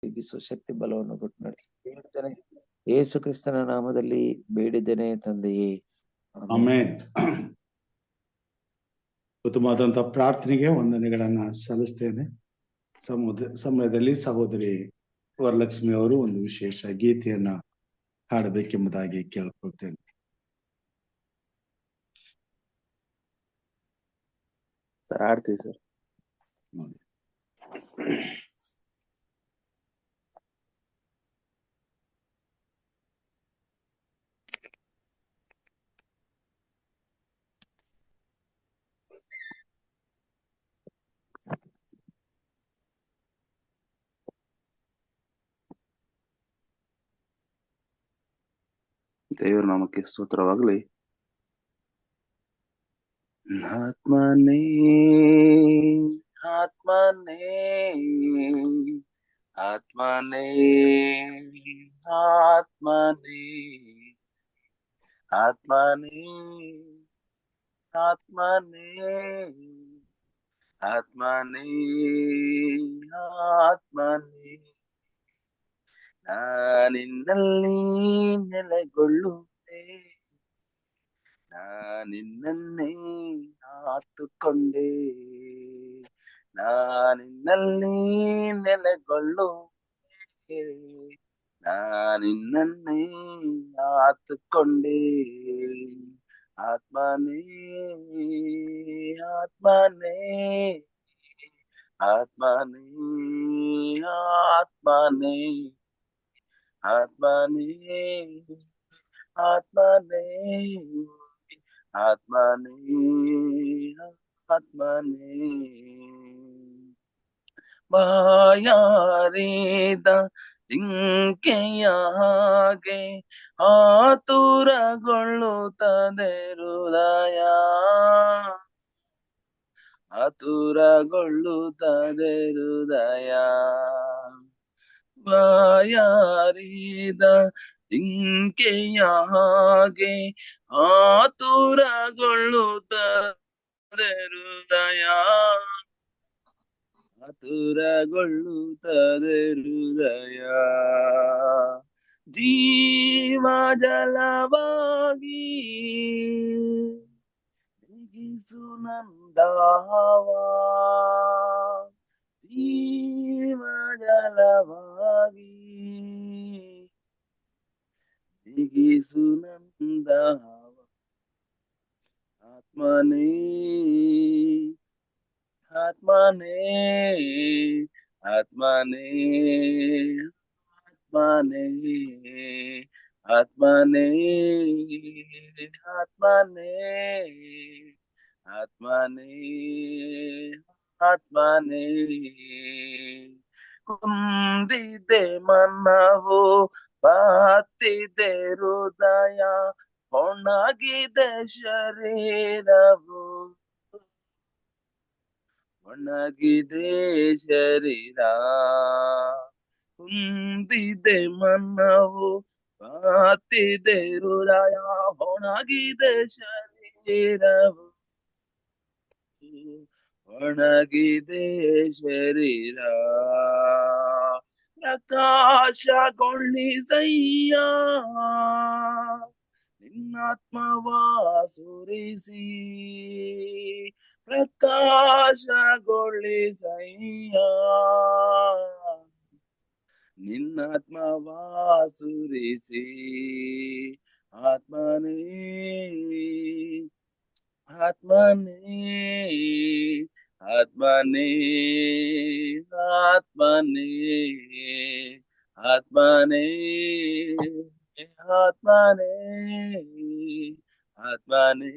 ಹಿಗ್ಗಿಸುವ ಶಕ್ತಿ ಬಲವನ್ನು ಕೊಟ್ಟು ನೋಡಿ. ಬೇಡಿದ್ದೇನೆ ಯೇಸು ಕ್ರಿಸ್ತನ ನಾಮದಲ್ಲಿ ಬೇಡಿದ್ದೇನೆ ತಂದೆಯೇ, ಆಮೆನ್. ಉತ್ತಮವಾದಂತಹ ಪ್ರಾರ್ಥನೆಗೆ ವಂದನೆಗಳನ್ನ ಸಲ್ಲಿಸ್ತೇನೆ. ಸಮಯದಲ್ಲಿ ಸಹೋದರಿ ವರಲಕ್ಷ್ಮಿ ಅವರು ಒಂದು ವಿಶೇಷ ಗೀತೆಯನ್ನ ಹಾಡಬೇಕೆಂಬುದಾಗಿ ಕೇಳ್ಕೊಳ್ತೇನೆ. Sir ಹಾಡ್ತೀವಿ sir. ದೇವರ ನಾಮಕ್ಕೆ ಸ್ತೋತ್ರವಾಗಲಿ. ಆತ್ಮನೇ ಆತ್ಮನೇ ಆತ್ಮನೇ ಆತ್ಮನೇ ಆತ್ಮನೇ ಆತ್ಮನೇ ಆತ್ಮನೇ ಆತ್ಮನೇ ನಾನಿನ್ನಲ್ಲಿ ನೆಲೆಗೊಳ್ಳುವೆ, ನಾನಿನ್ನನ್ನೇ ಆತುಕೊಂಡೆ, ನಾನಿನ್ನಲ್ಲಿ ನೆಲೆಗೊಳ್ಳುವೆ, ನಾನಿನ್ನನ್ನೇ ಆತುಕೊಂಡೆ. ಆತ್ಮನೇ ಆತ್ಮನೇ ಆತ್ಮನೇ ಆತ್ಮನೇ ಆತ್ಮನೇ ಆತ್ಮನೇ ಆತ್ಮನೇ ಆತ್ಮನೇ ಬಾಯಾರಿದ ಜಿಂಕೆಯ ಹಾಗೆ ಆತುರಗೊಳ್ಳುತ್ತದೆ ಹೃದಯ, ಆತುರಗೊಳ್ಳುತ್ತದೆ ಹೃದಯ. ಬಾಯಾರಿದ ಜಿಂಕೆಯ ಹಾಗೆ ಆತುರಗೊಳ್ಳುತ್ತದೆ ಹೃದಯ, ಆತುರಗೊಳ್ಳುತ್ತದೆ ಹೃದಯ. ಜೀವ ಜಲವಾಗಿ ನೀಗಿಸು ನಂದಾವ, ಜೀವ ಜಲವಾಗಿ ನೀಗಿಸು ನಂದಾವ. ಆತ್ಮನೇ ಆತ್ಮನೇ ಆತ್ಮನೇ ಆತ್ಮನೇ ಆತ್ಮನೇ ಆತ್ಮನೇ ಆತ್ಮನೇ ಆತ್ಮನೇ ಕುಂದಿದೆ ಮನವು, ಬಾತಿದೆ ಹೃದಯ, ಒಣಗಿದೆ ಶರೀರವು, ಒಣಗಿದೆ ಶರೀರ. ಕುಂದಿದೆ ಮನವು, ಬಾತಿದೆ ಹೃದಯ, ಒಣಗಿದೆ ಶರೀರವು, ಒಣಗಿದೆ ಶರೀರ. ಪ್ರಕಾಶಗೊಳಿಸಯ್ಯ ನಿನ್ನಾತ್ಮವ ಸುರಿಸಿ, ಪ್ರಕಾಶಗೊಳಿಸಯ್ಯ ನಿನ್ನಾತ್ಮವ ಸುರಿಸಿ. ಆತ್ಮನೇ ಆತ್ಮನೇ ಆತ್ಮನೇ ಆತ್ಮನೇ ಆತ್ಮನೇ ಆತ್ಮನೇ ಆತ್ಮನೇ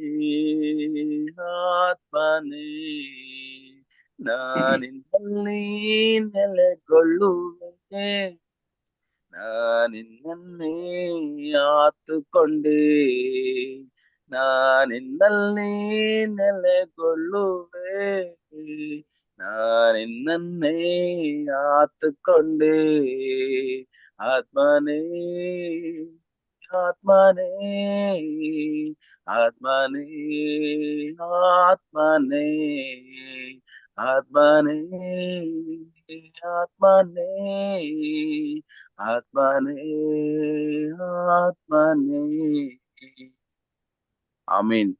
ಆತ್ಮನೇ ನಾನಿನ್ನಲ್ಲಿ ನೆಲೆಗೊಳ್ಳುವೆ, ನಾನಿನ್ನನ್ನೇ ಆತುಕೊಂಡೆ, ನಾನಿನ್ನಲ್ಲಿ ನೆಲೆಗೊಳ್ಳುವೆ, ನಾನಿನ್ನನ್ನೇ ಆತುಕೊಂಡೆ. ಆತ್ಮನೇ ಆತ್ಮನೇ ಆತ್ಮನೇ ಆತ್ಮನೇ ಆತ್ಮನೇ ಆತ್ಮನೇ ಆತ್ಮನೇ ಆತ್ಮನೇ. ಆಮೀನ್.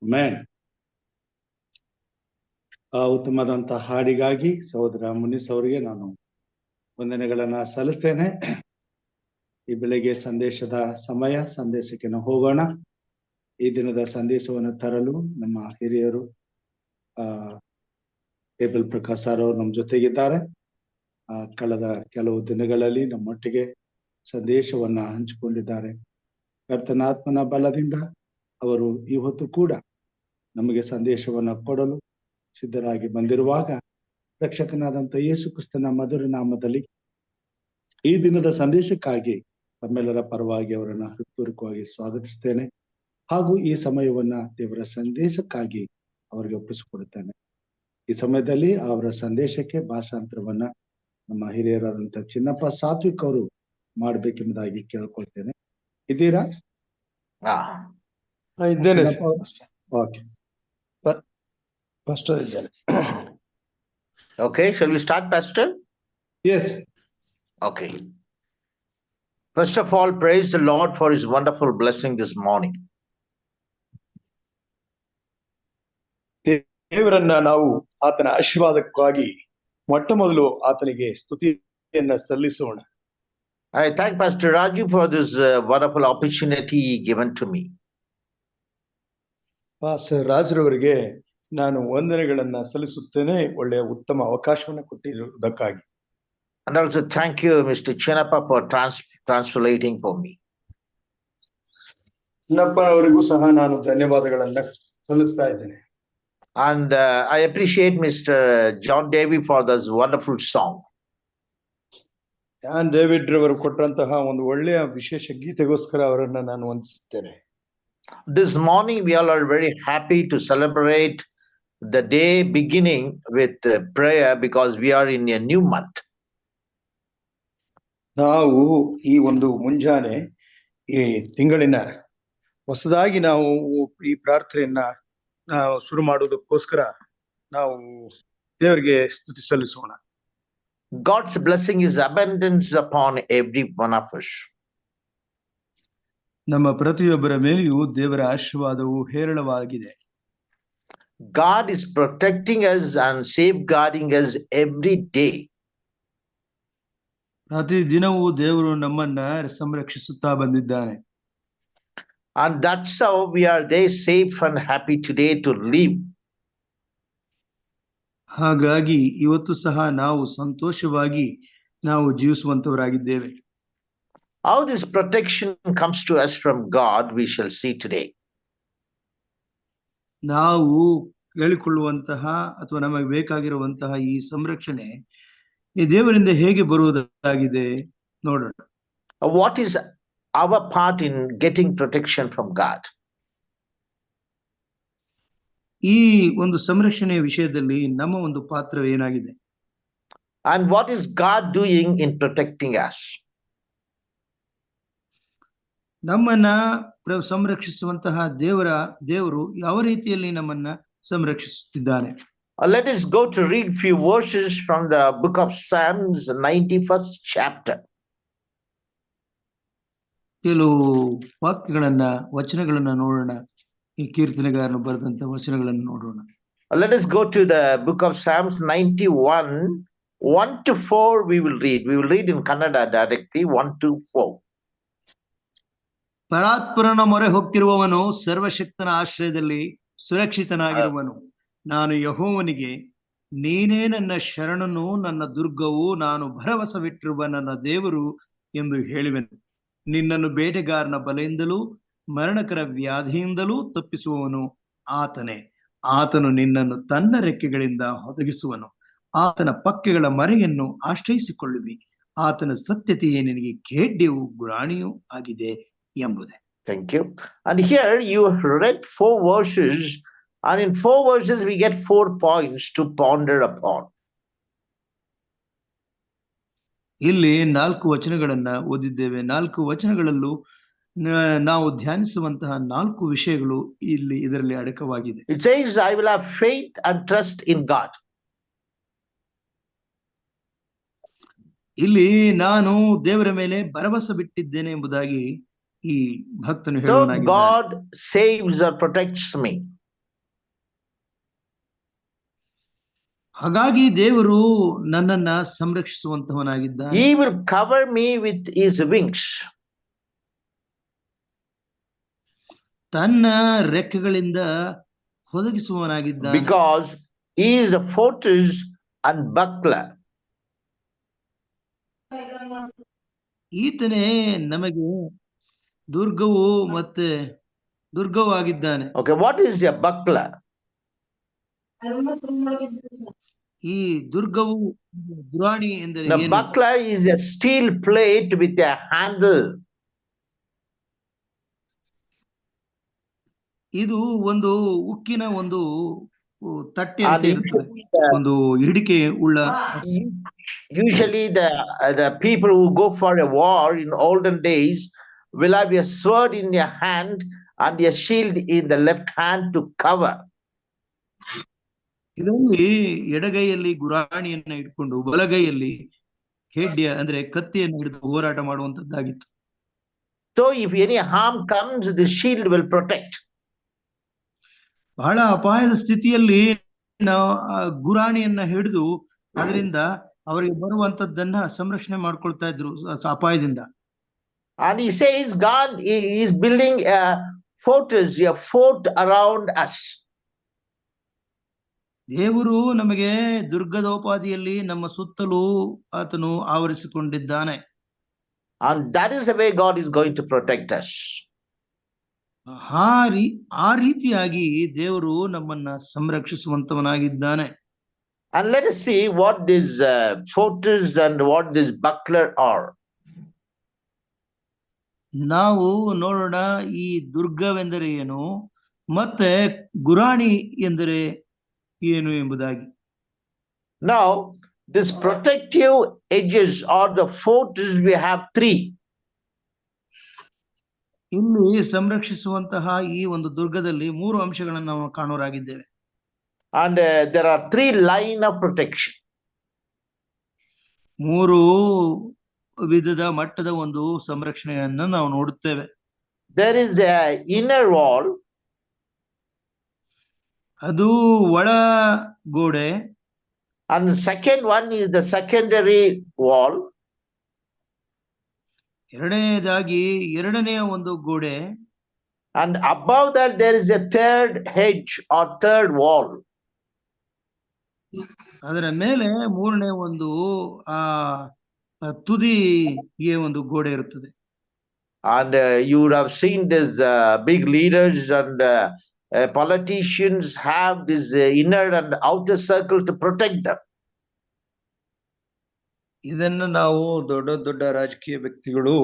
ಆಮೆನ್. ಉತ್ತಮವಾದಂತ ಹಾಡಿಗಾಗಿ ಸಹೋದರ ಮುನಿಸ್ ಅವರಿಗೆ ನಾನು ವಂದನೆಗಳನ್ನ ಸಲ್ಲಿಸ್ತೇನೆ. ಈ ಬೆಳಿಗ್ಗೆ ಸಂದೇಶದ ಸಮಯ, ಸಂದೇಶಕ್ಕೆ ನಾವು ಹೋಗೋಣ. ಈ ದಿನದ ಸಂದೇಶವನ್ನು ತರಲು ನಮ್ಮ ಹಿರಿಯರು ಟೇಬಲ್ ಪ್ರಕಾಶ್ ಅವರು ನಮ್ಮ ಜೊತೆಗಿದ್ದಾರೆ. ಕಳೆದ ಕೆಲವು ದಿನಗಳಲ್ಲಿ ನಮ್ಮೊಟ್ಟಿಗೆ ಸಂದೇಶವನ್ನ ಹಂಚಿಕೊಂಡಿದ್ದಾರೆ. ಕರ್ತನಾತ್ಮನ ಬಲದಿಂದ ಅವರು ಇವತ್ತು ಕೂಡ ನಮಗೆ ಸಂದೇಶವನ್ನ ಕೊಡಲು ಸಿದ್ಧರಾಗಿ ಬಂದಿರುವಾಗ ರಕ್ಷಕನಾದಂತ ಯೇಸು ಕ್ರಿಸ್ತನ ಮಧುರ ನಾಮದಲ್ಲಿ ಈ ದಿನದ ಸಂದೇಶಕ್ಕಾಗಿ ತಮ್ಮೆಲ್ಲರ ಪರವಾಗಿ ಅವರನ್ನ ಹೃತ್ಪೂರ್ವಕವಾಗಿ ಸ್ವಾಗತಿಸ್ತೇನೆ. ಹಾಗೂ ಈ ಸಮಯವನ್ನ ದೇವರ ಸಂದೇಶಕ್ಕಾಗಿ ಅವರಿಗೆ ಒಪ್ಪಿಸಿಕೊಡುತ್ತೇನೆ. ಈ ಸಮಯದಲ್ಲಿ ಅವರ ಸಂದೇಶಕ್ಕೆ ಭಾಷಾಂತರವನ್ನ ನಮ್ಮ ಹಿರಿಯರಾದಂತ ಚಿನ್ನಪ್ಪ ಸಾತ್ವಿಕ್ ಅವರು ಮಾಡ್ಬೇಕೆಂಬುದಾಗಿ ಕೇಳ್ಕೊಳ್ತೇನೆ. ಇದ್ದೀರಾ? ಇದ್ದೇನೆ. ಓಕೆ. Pastor ಇದ್ದೇನೆ. Okay, shall we start, Pastor? Yes. Okay. First of all, praise the Lord for his wonderful blessing this morning. ದೇವರನ್ನ ನಾವು ಆತನ ಆಶೀರ್ವಾದಕ್ಕಾಗಿ ಮೊಟ್ಟ ಮೊದಲು ಆತನಿಗೆ ಸ್ತುತಿಯನ್ನ ಸಲ್ಲಿಸೋಣ. I thank Pastor Raju for this wonderful opportunity given to me. Pastor ರಾಜ್ರವರಿಗೆ ನಾನು ವಂದನೆಗಳನ್ನ ಸಲ್ಲಿಸುತ್ತೇನೆ, ಒಳ್ಳೆಯ ಉತ್ತಮ ಅವಕಾಶವನ್ನು ಕೊಟ್ಟಿರುವುದಕ್ಕಾಗಿ. And also thank you, Mr. Chinappa, for translating for me. Chinnappa ಅವರಿಗೂ ಸಹ ನಾನು ಧನ್ಯವಾದಗಳನ್ನ ಸಲ್ಲಿಸ್ತಾ ಇದ್ದೇನೆ. And I appreciate Mr. John Davy for this wonderful song. John David ರವರು ಕೊಟ್ಟಂತಹ ಒಂದು ಒಳ್ಳೆಯ ವಿಶೇಷ ಗೀತೆಗೋಸ್ಕರ ಅವರನ್ನ ನಾನು ವಂದಿಸುತ್ತೇನೆ. This morning we all are very happy to celebrate the day beginning with prayer because we are in a new month. ನಾವು ಈ ಒಂದು ಮುಂಜಾನೆ ಈ ತಿಂಗಳಿನ ಹೊಸದಾಗಿ ನಾವು ಈ ಪ್ರಾರ್ಥನೆಯನ್ನ ನಾವು ಶುರು ಮಾಡುವುದಕ್ಕೋಸ್ಕರ ನಾವು ದೇವರಿಗೆ ಸ್ತುತಿ ಸಲ್ಲಿಸೋಣ. God's blessing is abundance upon every one of us. ನಮ್ಮ ಪ್ರತಿಯೊಬ್ಬರ ಮೇಲೆಯೂ ದೇವರ ಆಶೀರ್ವಾದವು ಹೇರಳವಾಗಿದೆ. God is protecting us and safeguarding us every day. ಪ್ರತಿ ದಿನವೂ ದೇವರು ನಮ್ಮನ್ನ ಸಂರಕ್ಷಿಸುತ್ತಾ ಬಂದಿದ್ದಾನೆ. And that's how we are there safe and happy today to live. ಹಾಗಾಗಿ ಇವತ್ತು ಸಹ ನಾವು ಸಂತೋಷವಾಗಿ ನಾವು ಜೀವಿಸುವಂತವರಾಗಿದ್ದೇವೆ. How this protection comes to us from God, we shall see today. ನಾವು ಕೇಳಿಕೊಳ್ಳುವಂತಹ ಅಥವಾ ನಮಗೆ ಬೇಕಾಗಿರುವಂತಹ ಈ ಸಂರಕ್ಷಣೆ ಈ ದೇವರಿಂದ ಹೇಗೆ ಬರುವುದಾಗಿದೆ ನೋಡೋಣ. What is our part in getting protection from God? ಈ ಒಂದು ಸಂರಕ್ಷಣೆಯ ವಿಷಯದಲ್ಲಿ ನಮ್ಮ ಒಂದು ಪಾತ್ರ ಏನಾಗಿದೆ? And what is God doing in protecting us? ನಮ್ಮನ್ನ ಸಂರಕ್ಷಿಸುವಂತಹ ದೇವರು ಯಾವ ರೀತಿಯಲ್ಲಿ ನಮ್ಮನ್ನ ಸಂರಕ್ಷಿಸುತ್ತಿದ್ದಾನೆ? Let us go to read few verses from the book of Psalms, 91st chapter. ಕೆಲವು ವಚನಗಳನ್ನ ನೋಡೋಣ. ಈ ಕೀರ್ತನೆಗಾರನು ಬರೆದಂತ ವಚನಗಳನ್ನು ನೋಡೋಣ. Let us go to the book of Psalms 91, 1 to 4 we will read. We will read in Kannada directly, 1 to 4. ಪರಾತ್ಪರನ ಮೊರೆ ಹೊಕ್ಕಿರುವವನು ಸರ್ವಶಕ್ತನ ಆಶ್ರಯದಲ್ಲಿ ಸುರಕ್ಷಿತನಾಗಿರುವನು. ನಾನು ಯೆಹೋವನಿಗೆ, ನೀನೇ ನನ್ನ ಶರಣನು, ನನ್ನ ದುರ್ಗವು, ನಾನು ಭರವಸವಿಟ್ಟಿರುವ ನನ್ನ ದೇವರು ಎಂದು ಹೇಳುವೆನು. ನಿನ್ನನ್ನು ಬೇಟೆಗಾರನ ಬಲೆಯಿಂದಲೂ ಮರಣಕರ ವ್ಯಾಧಿಯಿಂದಲೂ ತಪ್ಪಿಸುವವನು ಆತನೇ. ಆತನು ನಿನ್ನನ್ನು ತನ್ನ ರೆಕ್ಕೆಗಳಿಂದ ಒದಗಿಸುವನು. ಆತನ ಪಕ್ಕೆಗಳ ಮರೆಯನ್ನು ಆಶ್ರಯಿಸಿಕೊಳ್ಳುವಿ. ಆತನ ಸತ್ಯತೆಯೇ ನಿನಗೆ ಖೇಡ್ಯವು ಗುರಾಣಿಯೂ ಆಗಿದೆ ಎಂಬುದೇ. Thank you. And here you read 4 verses, and in 4 verses we get 4 points to ponder upon. ಇಲ್ಲಿ 4 ವಚನಗಳನ್ನ ಓದಿದ್ದೇವೆ. 4 ವಚನಗಳಲ್ಲೂ ನಾವು ಧ್ಯಾನಿಸುವಂತಹ 4 ವಿಷಯಗಳು ಇದರಲ್ಲಿ ಅಡಕವಾಗಿದೆ. It says, I will have faith and trust in God. ಇಲ್ಲಿ ನಾನು ದೇವರ ಮೇಲೆ ಭರವಸೆ ಬಿಟ್ಟಿದ್ದೇನೆ ಎಂಬುದಾಗಿ ಈ ಭಕ್ತನು So ಹೇಳುವನಾಗಿದ್ದಾನೆ. God saves or protects me. ಹಾಗಾಗಿ ದೇವರು ನನ್ನನ್ನ ಸಂರಕ್ಷಿಸುವಂತವನಾಗಿದ್ದಾನೆ. He will cover me with his wings. ತನ್ನ ರೆಕ್ಕೆಗಳಿಂದ ಒದಗಿಸುವವನಾಗಿದ್ದಾನೆ. Because he is a fortress and buckler. ಈತನೇ ನಮಗೆ ದುರ್ಗವು ಮತ್ತೆ ದುರ್ಗವಾಗಿದ್ದಾನೆ. Okay, what is a buckler? ಈ ದುರ್ಗವು ಗುರಾಣಿ ಎಂದರೆ The ಏನು? buckler is a steel plate with a handle. ಇದು ಒಂದು ಉಕ್ಕಿನ ಒಂದು ತಟ್ಟೆ ಅಂತ And ಇರುತ್ತದೆ, ಒಂದು ಹಿಡಿಕೆ ಉಳ್ಳ. usually the people who go for a war in olden days will have a sword in their hand and a shield in the left hand to cover. ಇದರಲ್ಲಿ ಎಡಗೈಯಲ್ಲಿ ಗುರಾಣಿಯನ್ನ ಇಟ್ಕೊಂಡು ಬಲಗೈಯಲ್ಲಿ ಖೇಡ್ಯ ಅಂದ್ರೆ ಕತ್ತಿಯನ್ನು ಹಿಡಿದು ಹೋರಾಟ ಮಾಡುವಂತದ್ದಾಗಿತ್ತು. So if any harm comes, the shield will protect. ಬಹಳ ಅಪಾಯದ ಸ್ಥಿತಿಯಲ್ಲಿ ನಾವು ಆ ಗುರಾಣಿಯನ್ನ ಹಿಡಿದು ಅದರಿಂದ ಅವರಿಗೆ ಬರುವಂತದ್ದನ್ನ ಸಂರಕ್ಷಣೆ ಮಾಡ್ಕೊಳ್ತಾ ಇದ್ರು ಅಪಾಯದಿಂದ. And he says God is building a fortress, a fort around us. ದೇವರು ನಮಗೆ ದುರ್ಗದೋಪಾದಿಯಲ್ಲಿ ನಮ್ಮ ಸುತ್ತಲೂ ಆತನು ಆವರಿಸಿಕೊಂಡಿದ್ದಾನೆ. And that is the way God is going to protect us. ಆ ರೀತಿಯಾಗಿ ದೇವರು ನಮ್ಮನ್ನ ಸಂರಕ್ಷಿಸುವಂತವನಾಗಿದ್ದಾನೆ. And let us see what this fortress and what this buckler are. ನಾವು ನೋಡೋಣ ಈ ದುರ್ಗವೆಂದರೆ ಏನು ಮತ್ತೆ ಗುರಾಣಿ ಎಂದರೆ ಏನು ಎಂಬುದಾಗಿ. Now, this protective edges or the fortress, we have 3. ಇಲ್ಲಿ ಸಂರಕ್ಷಿಸುವಂತಹ ಈ ಒಂದು ದುರ್ಗದಲ್ಲಿ 3 ಅಂಶಗಳನ್ನು ನಾವು ಕಾಣೋರಾಗಿದ್ದೇವೆ. And there are 3 line of protection. 3 ವಿಧದ ಮಟ್ಟದ ಒಂದು ಸಂರಕ್ಷಣೆಯನ್ನು ನಾವು ನೋಡುತ್ತೇವೆ. There is a inner wall. ಅದು ಒಳ ಗೋಡೆ. And the second one is the secondary wall. ಎರಡನೇದಾಗಿ ಎರಡನೆಯ ಒಂದು ಗೋಡೆ. And above that there is a third hedge or third wall. ಅದರ ಮೇಲೆ ಮೂರನೇ ಒಂದು ತುದಿಗೆ ಒಂದು ಗೋಡೆ ಇರುತ್ತದೆ. And you would have seen this big leaders and politicians have this inner and outer circle to protect them. ಇದನ್ನು ನಾವು ದೊಡ್ಡ ದೊಡ್ಡ ರಾಜಕೀಯ ವ್ಯಕ್ತಿಗಳು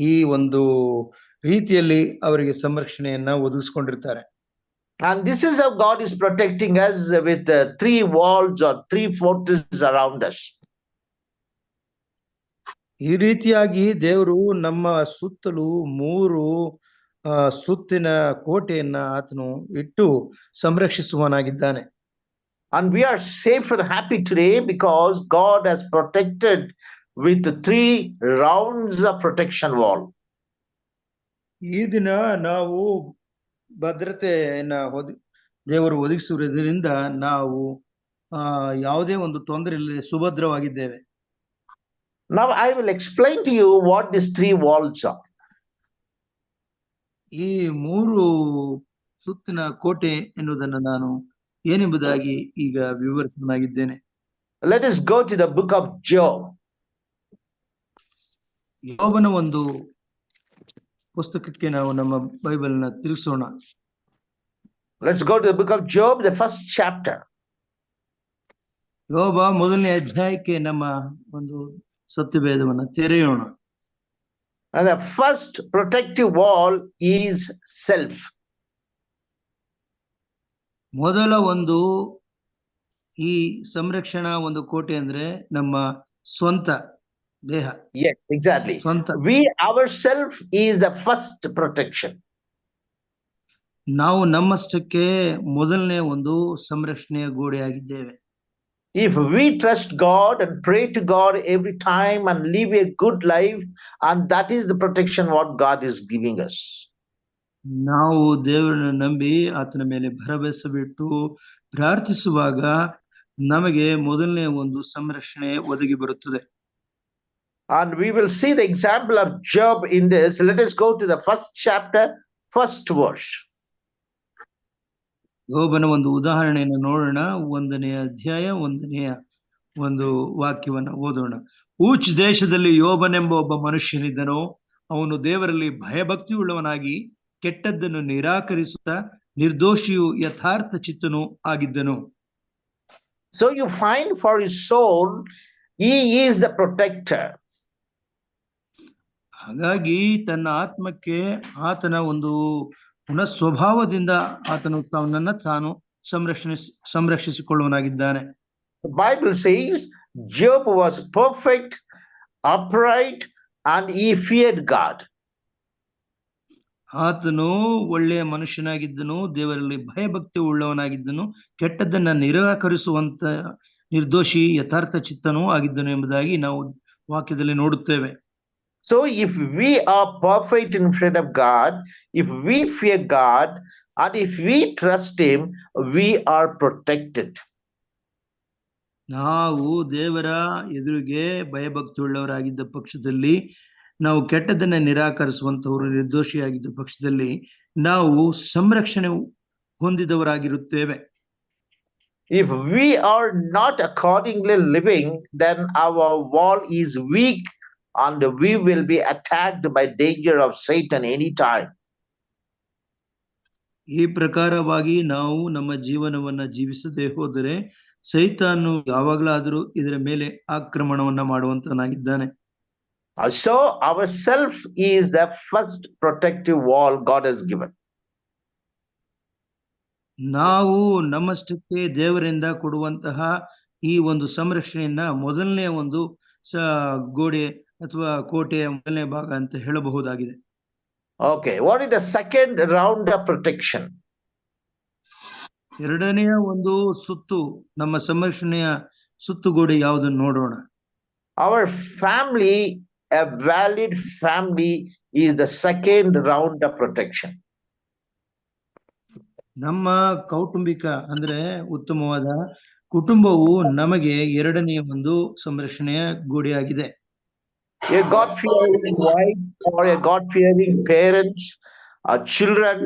ಈ ಒಂದು ರೀತಿಯಲ್ಲಿ ಅವರಿಗೆ ಸಂರಕ್ಷಣೆಯನ್ನ ಒದಗಿಸಿಕೊಂಡಿರ್ತಾರೆ. And this is how God is protecting us with 3 walls or 3 fortresses around us. ಈ ರೀತಿಯಾಗಿ ದೇವರು ನಮ್ಮ ಸುತ್ತಲೂ 3 ಸುತ್ತಿನ ಕೋಟೆಯನ್ನ ಆತನು ಇಟ್ಟು ಸಂರಕ್ಷಿಸುವನಾಗಿದ್ದಾನೆ. And we are safe and happy today because God has protected with 3 rounds of protection wall. ಈ ದಿನ ನಾವು ಭದ್ರತೆಯನ್ನ ದೇವರು ಒದಗಿಸುವುದರಿಂದ ನಾವು ಯಾವುದೇ ಒಂದು ತೊಂದರೆ ಇಲ್ಲದೆ ಸುಭದ್ರವಾಗಿದ್ದೇವೆ. Now I will explain to you what these 3 walls are. ಈ 3 ಸುತ್ತಿನ ಕೋಟೆ ಎನ್ನುವುದನ್ನು ನಾನು ಏನೆಂಬುದಾಗಿ ಈಗ ವಿವರಿಸನಾಗಿದ್ದೇನೆ. Let us go to the book of Job. ಯೋಬನ ಒಂದು ಪುಸ್ತಕಕ್ಕೆ ನಾವು ನಮ್ಮ ಬೈಬಲ್ನ ತಿರುಗಿಸೋಣ. Let's go to the book of Job, the first chapter. ಯೋಬ ಮೊದಲನೇ ಅಧ್ಯಾಯಕ್ಕೆ ನಮ್ಮ ಒಂದು ಸತ್ಯವೇದವನ್ನ ತೆರೆಯೋಣ. And the first protective wall is self. ಮೊದಲ ಒಂದು ಈ ಸಂರಕ್ಷಣಾ ಒಂದು ಕೋಟೆ ಅಂದ್ರೆ ನಮ್ಮ ಸ್ವಂತ. ದೇಹ Yes, exactly. ಸ್ವಂತ. We ourselves is the first protection. ನಾವು ನಮ್ಮಷ್ಟಕ್ಕೆ ಮೊದಲನೇ ಒಂದು ಸಂರಕ್ಷಣೆಯ ಗೋಡೆಯಾಗಿದ್ದೇವೆ. If we trust God and pray to God every time and live a good life, and that is the protection what God is giving us. ನಾವು ದೇವರನ್ನು ನಂಬಿ ಆತನ ಮೇಲೆ ಭರವಸೆ ಬಿಟ್ಟು ಪ್ರಾರ್ಥಿಸುವಾಗ ನಮಗೆ ಮೊದಲನೇ ಒಂದು ಸಂರಕ್ಷಣೆ ಒದಗಿ ಬರುತ್ತದೆ. And we will see the example of Job in this. Let us go to the first chapter, first verse. ಯೋಬನ ಒಂದು ಉದಾಹರಣೆಯನ್ನು ನೋಡೋಣ. 1ನೇ ಅಧ್ಯಾಯ 1ನೆಯ ಒಂದು ವಾಕ್ಯವನ್ನ ಓದೋಣ. ಊಚ್ ದೇಶದಲ್ಲಿ ಯೋಬನೆಂಬ ಒಬ್ಬ ಮನುಷ್ಯನಿದ್ದನು. ಅವನು ದೇವರಲ್ಲಿ ಭಯಭಕ್ತಿ ಉಳ್ಳವನಾಗಿ ಕೆಟ್ಟದ್ದನ್ನು ನಿರಾಕರಿಸುತ್ತಾ ನಿರ್ದೋಷಿಯು ಯಥಾರ್ಥ ಚಿತ್ತನು ಆಗಿದ್ದನು. So you find for his soul, he is the protector. ಹಾಗಾಗಿ ತನ್ನ ಆತ್ಮಕ್ಕೆ ಆತನ ಒಂದು ಪುನಃ ಸ್ವಭಾವದಿಂದ ಆತನು ತನ್ನನ್ನು ತಾನು ಸಂರಕ್ಷಿಸಿಕೊಳ್ಳುವನಾಗಿದ್ದಾನೆ. The Bible says Job was perfect, upright, and he feared God. ಆತನು ಒಳ್ಳೆಯ ಮನುಷ್ಯನಾಗಿದ್ದನು, ದೇವರಲ್ಲಿ ಭಯಭಕ್ತಿ ಉಳ್ಳವನಾಗಿದ್ದನು, ಕೆಟ್ಟದ್ದನ್ನ ನಿರಾಕರಿಸುವಂತ ನಿರ್ದೋಷಿ ಯಥಾರ್ಥ ಚಿತ್ತನೂ ಆಗಿದ್ದನು ಎಂಬುದಾಗಿ ನಾವು ವಾಕ್ಯದಲ್ಲಿ ನೋಡುತ್ತೇವೆ. So if we are perfect in front of God, if we fear God, and if we trust him, we are protected. ನಾವು ದೇವರ ಎದುರಿಗೆ ಭಯಭಕ್ತಿ ಉಳ್ಳವರಾಗಿದ್ದ ಪಕ್ಷದಲ್ಲಿ, ನಾವು ಕೆಟ್ಟದನ್ನ ನಿರಾಕರಿಸುವಂತವರು ನಿರ್ದೋಷಿಯಾಗಿದ್ದ ಪಕ್ಷದಲ್ಲಿ ನಾವು ಸಂರಕ್ಷಣೆ ಹೊಂದಿದವರಾಗಿರುತ್ತೇವೆ. If we are not accordingly living, then our wall is weak and we will be attacked by danger of Satan anytime. ಈ ಪ್ರಕಾರವಾಗಿ ನಾವು ನಮ್ಮ ಜೀವನವನ್ನ ಜೀವಿಸದೆ ಹೋದರೆ ಸೈತಾನು ಯಾವಾಗಲಾದರೂ ಇದರ ಮೇಲೆ ಆಕ್ರಮಣವನ್ನ ಮಾಡುವಂತನಾಗಿದ್ದಾನೆ. So ourself is the first protective wall God has given. ನಾವು ನಮ್ಮಷ್ಟಕ್ಕೆ ದೇವರಿಂದ ಕೊಡುವಂತಹ ಈ ಒಂದು ಸಂರಕ್ಷಣೆಯನ್ನ ಮೊದಲನೇ ಒಂದು ಗೋಡೆ ಅಥವಾ ಕೋಟೆಯ ಮೊದಲನೇ ಭಾಗ ಅಂತ ಹೇಳಬಹುದಾಗಿದೆ. Okay, what is the second round of protection? ಎರಡನೆಯ ಒಂದು ಸುತ್ತು, ನಮ್ಮ ಸಂರಕ್ಷಣೆಯ ಸುತ್ತುಗೋಡೆ ಯಾವುದನ್ನು ನೋಡೋಣ. Our family, a valid family, is the second round of protection. ನಮ್ಮ ಕೌಟುಂಬಿಕ ಅಂದ್ರೆ ಉತ್ತಮವಾದ ಕುಟುಂಬವು ನಮಗೆ ಎರಡನೆಯ ಒಂದು ಸಂರಕ್ಷಣೆಯ ಗೋಡೆಯಾಗಿದೆ. A God-fearing wife or a God-fearing parents or children,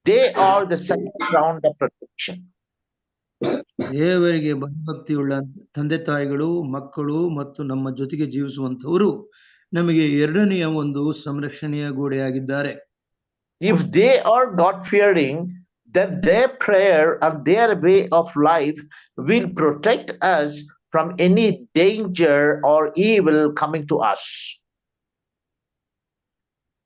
they are the second round of protection. ದೇವರಿಗೆ ಭಕ್ತಿಯುಳ್ಳ ತಂದೆ ತಾಯಿಗಳು, ಮಕ್ಕಳು ಮತ್ತು ನಮ್ಮ ಜೊತೆಗೆ ಜೀವಿಸುವಂತವರು ನಮಗೆ ಎರಡನೆಯ ಒಂದು ಸಂರಕ್ಷಣೆಯ ಗೋಡೆಯಾಗಿದ್ದಾರೆ. If they are God-fearing, then their prayer and their way of life will protect us from any danger or evil coming to us.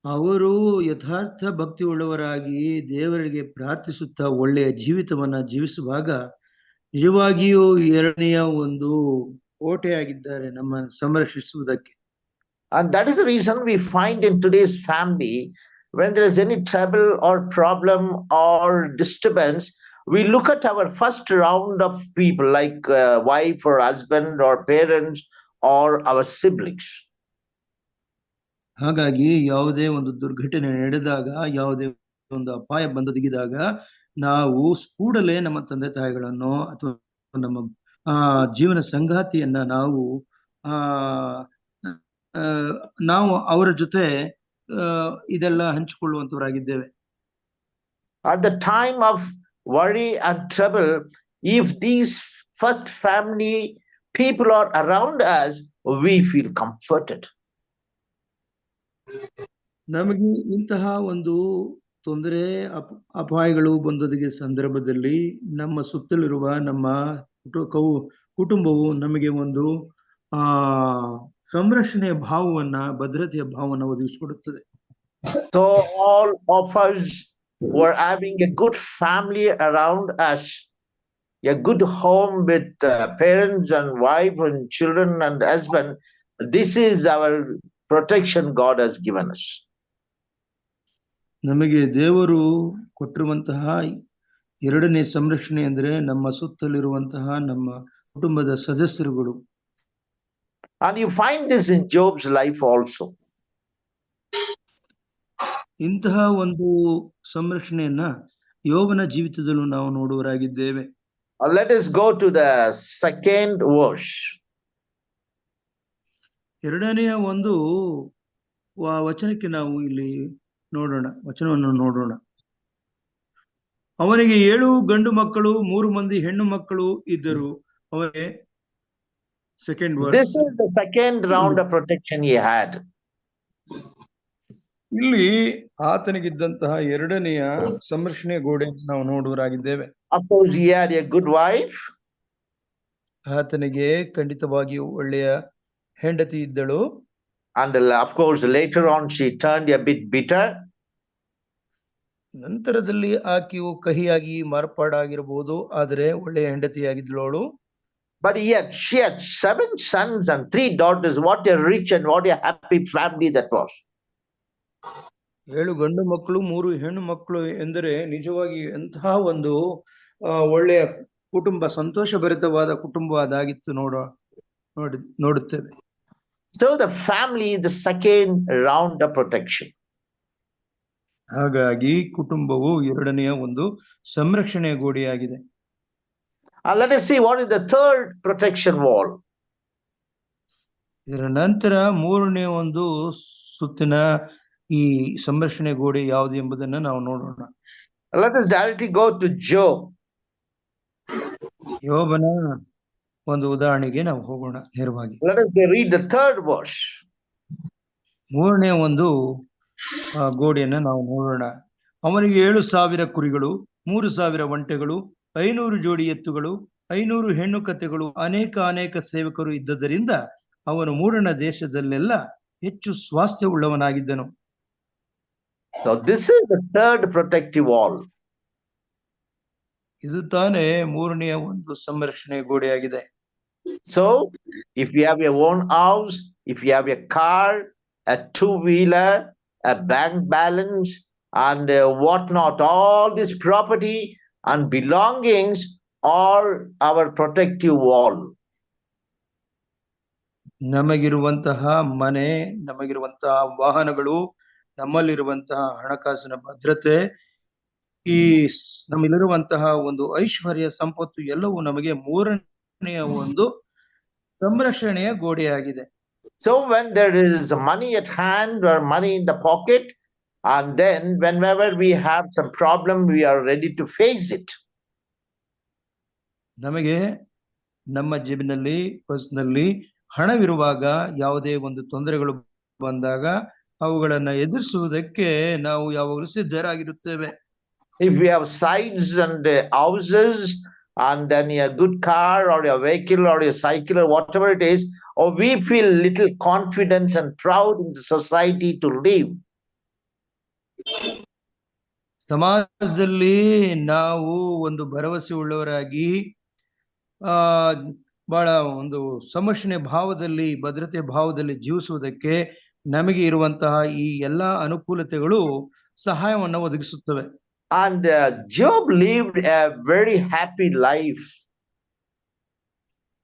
ಅವರು ಯಥಾರ್ಥ ಭಕ್ತಿ ಉಳ್ಳವರಾಗಿ ದೇವರಿಗೆ ಪ್ರಾರ್ಥಿಸುತ್ತಾ ಒಳ್ಳೆಯ ಜೀವಿತವನ್ನ ಜೀವಿಸುವಾಗ ನಿಜವಾಗಿಯೂ ಎರಡನೆಯ ಒಂದು ಕೋಟೆಯಾಗಿದ್ದಾರೆ ನಮ್ಮ ಸಂರಕ್ಷಿಸುವುದಕ್ಕೆ. And that is the reason we find in today's family, when there is any trouble or problem or disturbance, we look at our first round of people like wife or husband or parents or our siblings. ಹಾಗಾಗಿ ಯಾವುದೇ ಒಂದು ದುರ್ಘಟನೆ ನಡೆದಾಗ, ಯಾವುದೇ ಒಂದು ಅಪಾಯ ಬಂದೊದಗಿದಾಗ ನಾವು ಕೂಡಲೇ ನಮ್ಮ ತಂದೆ ತಾಯಿಗಳನ್ನು ಅಥವಾ ನಮ್ಮ ಜೀವನ ಸಂಗಾತಿಯನ್ನ ನಾವು ಅವರ ಜೊತೆ ಇದೆಲ್ಲ ಹಂಚಿಕೊಳ್ಳುವಂತವರಾಗಿದ್ದೇವೆ. At the time of worry and trouble, if these first family people are around us, we feel comforted. ನಮಗೆ ಇಂತಹ ಒಂದು ತೊಂದರೆ ಅಪಾಯಗಳು ಬಂದೊದಗಿದ ಸಂದರ್ಭದಲ್ಲಿ ನಮ್ಮ ಸುತ್ತಲಿರುವ ನಮ್ಮ ಕುಟುಂಬವು ನಮಗೆ ಒಂದು ಸಂರಕ್ಷಣೆಯ ಭಾವವನ್ನ, ಭದ್ರತೆಯ ಭಾವವನ್ನು ಒದಗಿಸಿಕೊಡುತ್ತದೆ. So all of us were having a good family around us, a good home with parents and wife and children and husband, This is our protection God has given us. ನಮಗೆ ದೇವರು ಕೊಟ್ಟಿರುವಂತಹ ಎರಡನೇ ಸಂರಕ್ಷಣೆ ಅಂದ್ರೆ ನಮ್ಮ ಸುತ್ತಲಿರುವಂತಹ ನಮ್ಮ ಕುಟುಂಬದ ಸದಸ್ಯರುಗಳು. And you find this in Job's life also. ಇಂತಹ ಒಂದು ಸಂರಕ್ಷಣೆಯನ್ನ ಯೋಬನ ಜೀವಿತದಲ್ಲೂ ನಾವು ನೋಡುವರಾಗಿದ್ದೇವೆ. Let us go to the second verse. ಎರಡನೆಯ ಒಂದು ವಚನಕ್ಕೆ ನಾವು ಇಲ್ಲಿ ನೋಡೋಣ, ವಚನವನ್ನು ನೋಡೋಣ. ಅವನಿಗೆ 7 ಗಂಡು ಮಕ್ಕಳು 3 ಮಂದಿ ಹೆಣ್ಣು ಮಕ್ಕಳು ಇದ್ದರು. ಅವನಿಗೆ second verse. This is the second round of protection he had. ಇಲ್ಲಿ ಆತನಿಗಿದ್ದಂತಹ ಎರಡನೆಯ ಸಂರಕ್ಷಣೆ ಗೋಡೆಯನ್ನು ನಾವು ನೋಡುವರಾಗಿದ್ದೇವೆ. Of course, he had a good wife. ಆತನಿಗೆ ಖಂಡಿತವಾಗಿಯೂ ಒಳ್ಳೆಯ ಹೆಂಡತಿ ಇದ್ದಳು. And of course, later on she turned a bit bitter. ನಂತರದಲ್ಲಿ ಆಕೆಯು ಕಹಿಯಾಗಿ ಮಾರ್ಪಾಡಾಗಿರಬಹುದು, ಆದರೆ ಒಳ್ಳೆಯ ಹೆಂಡತಿಯಾಗಿದ್ದಳು. But yet she had 7 sons and 3 daughters. What a rich and what a happy family that was. 7 ಗಂಡು ಮಕ್ಕಳು 3 ಹೆಣ್ಣು ಮಕ್ಕಳು ಎಂದರೆ ನಿಜವಾಗಿ ಎಂತಹ ಒಂದು ಒಳ್ಳೆಯ ಕುಟುಂಬ, ಸಂತೋಷಭರಿತವಾದ ಕುಟುಂಬ ಅದಾಗಿತ್ತು ನೋಡುತ್ತೇವೆ. So the family is the second round of protection. ಹಾಗಾಗಿ ಕುಟುಂಬವು ಎರಡನೆಯ ಒಂದು ಸಂರಕ್ಷಣೆಯ ಗೋಡೆಯಾಗಿದೆ. Let us see what is the third protection wall. ಇದರ ನಂತರ ಮೂರನೇ ಒಂದು ಸುತ್ತಿನ ಈ ಸಂರಕ್ಷಣೆ ಗೋಡೆ ಯಾವುದು ಎಂಬುದನ್ನು ನಾವು ನೋಡೋಣ. Let us directly go to Job. ಯೋಬನ ಒಂದು ಉದಾಹರಣೆಗೆ ನಾವು ಹೋಗೋಣ ನೇರವಾಗಿ. Let us read the third verse. ಮೂರನೇ ಒಂದು ಗೋಡೆಯನ್ನು ನಾವು ನೋಡೋಣ. ಅವನಿಗೆ 7,000 ಕುರಿಗಳು, 3,000 ಒಂಟೆಗಳು, 500 ಜೋಡಿ ಎತ್ತುಗಳು, 500 ಹೆಣ್ಣು ಕತ್ತೆಗಳು, ಅನೇಕ ಸೇವಕರು ಇದ್ದದರಿಂದ ಅವನು ಮೂಡಣ ದೇಶದಲ್ಲೆಲ್ಲ ಹೆಚ್ಚು ಸ್ವಾಸ್ಥ್ಯವುಳ್ಳವನಾಗಿದ್ದನು. So this is the third protective wall. ಇದು ತಾನೇ ಮೂರನೆಯ ಒಂದು ಸಂರಕ್ಷಣೆ ಗೋಡೆಯಾಗಿದೆ. So if you have your own house, if you have a car, a 2-wheeler, a bank balance, and whatnot, all this property and belongings are our protective wall. ನಮಗಿರುವಂತಹ ಮನೆ, ನಮಗಿರುವಂತಹ ವಾಹನಗಳು, ನಮ್ಮಲ್ಲಿರುವಂತಹ ಹಣಕಾಸಿನ ಭದ್ರತೆ, ಈ ನಮ್ಮಲ್ಲಿರುವಂತಹ ಒಂದು ಐಶ್ವರ್ಯ ಸಂಪತ್ತು ಎಲ್ಲವೂ ನಮಗೆ ಮೂರನೆಯ ಒಂದು ಸಂರಕ್ಷಣೆಯ ಗೋಡೆಯಾಗಿದೆ. So when there is money at hand or money in the pocket, and then whenever we have some problem, we are ready to face it. ನಮಗೆ ನಮ್ಮ ಜೇಬಿನಲ್ಲಿ, ಪರ್ಸ್ನಲ್ಲಿ ಹಣವಿರುವಾಗ ಯಾವುದೇ ಒಂದು ತೊಂದರೆಗಳು ಬಂದಾಗ ಅವುಗಳನ್ನು ಎದುರಿಸುವುದಕ್ಕೆ ನಾವು ಯಾವಾಗಲೂ ಸಿದ್ಧರಾಗಿರುತ್ತೇವೆ. If we have sides and houses, and then a good car or a vehicle or a cycle or whatever it is, or we feel little confident and proud in the society to live. ಸಮಾಜದಲ್ಲಿ ನಾವು ಒಂದು ಭರವಸೆ ಉಳ್ಳವರಾಗಿ ಬಹಳ ಒಂದು ಸಂರಕ್ಷಣೆ ಭಾವದಲ್ಲಿ, ಭದ್ರತೆ ಭಾವದಲ್ಲಿ ಜೀವಿಸುವುದಕ್ಕೆ ನಮಗೆ ಇರುವಂತಹ ಈ ಎಲ್ಲಾ ಅನುಕೂಲತೆಗಳು ಸಹಾಯವನ್ನು ಒದಗಿಸುತ್ತವೆ. And Job lived a very happy life.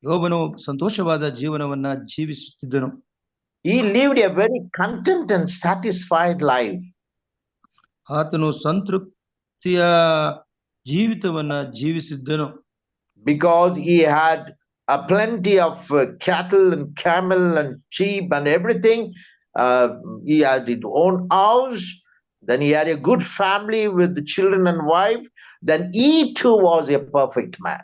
ಯೋಬನು ಸಂತೋಷವಾದ ಜೀವನವನ್ನ ಜೀವಿಸುತ್ತಿದ್ದನು. He lived a very content and satisfied life. ಆತನು ಸಂತೃಪ್ತಿಯ ಜೀವಿತವನ್ನ ಜೀವಿಸಿದ್ದನು. Because he had a plenty of cattle and camel and sheep and everything. He had his own house. Then he had a good family with the children and wife. Then he too was a perfect man.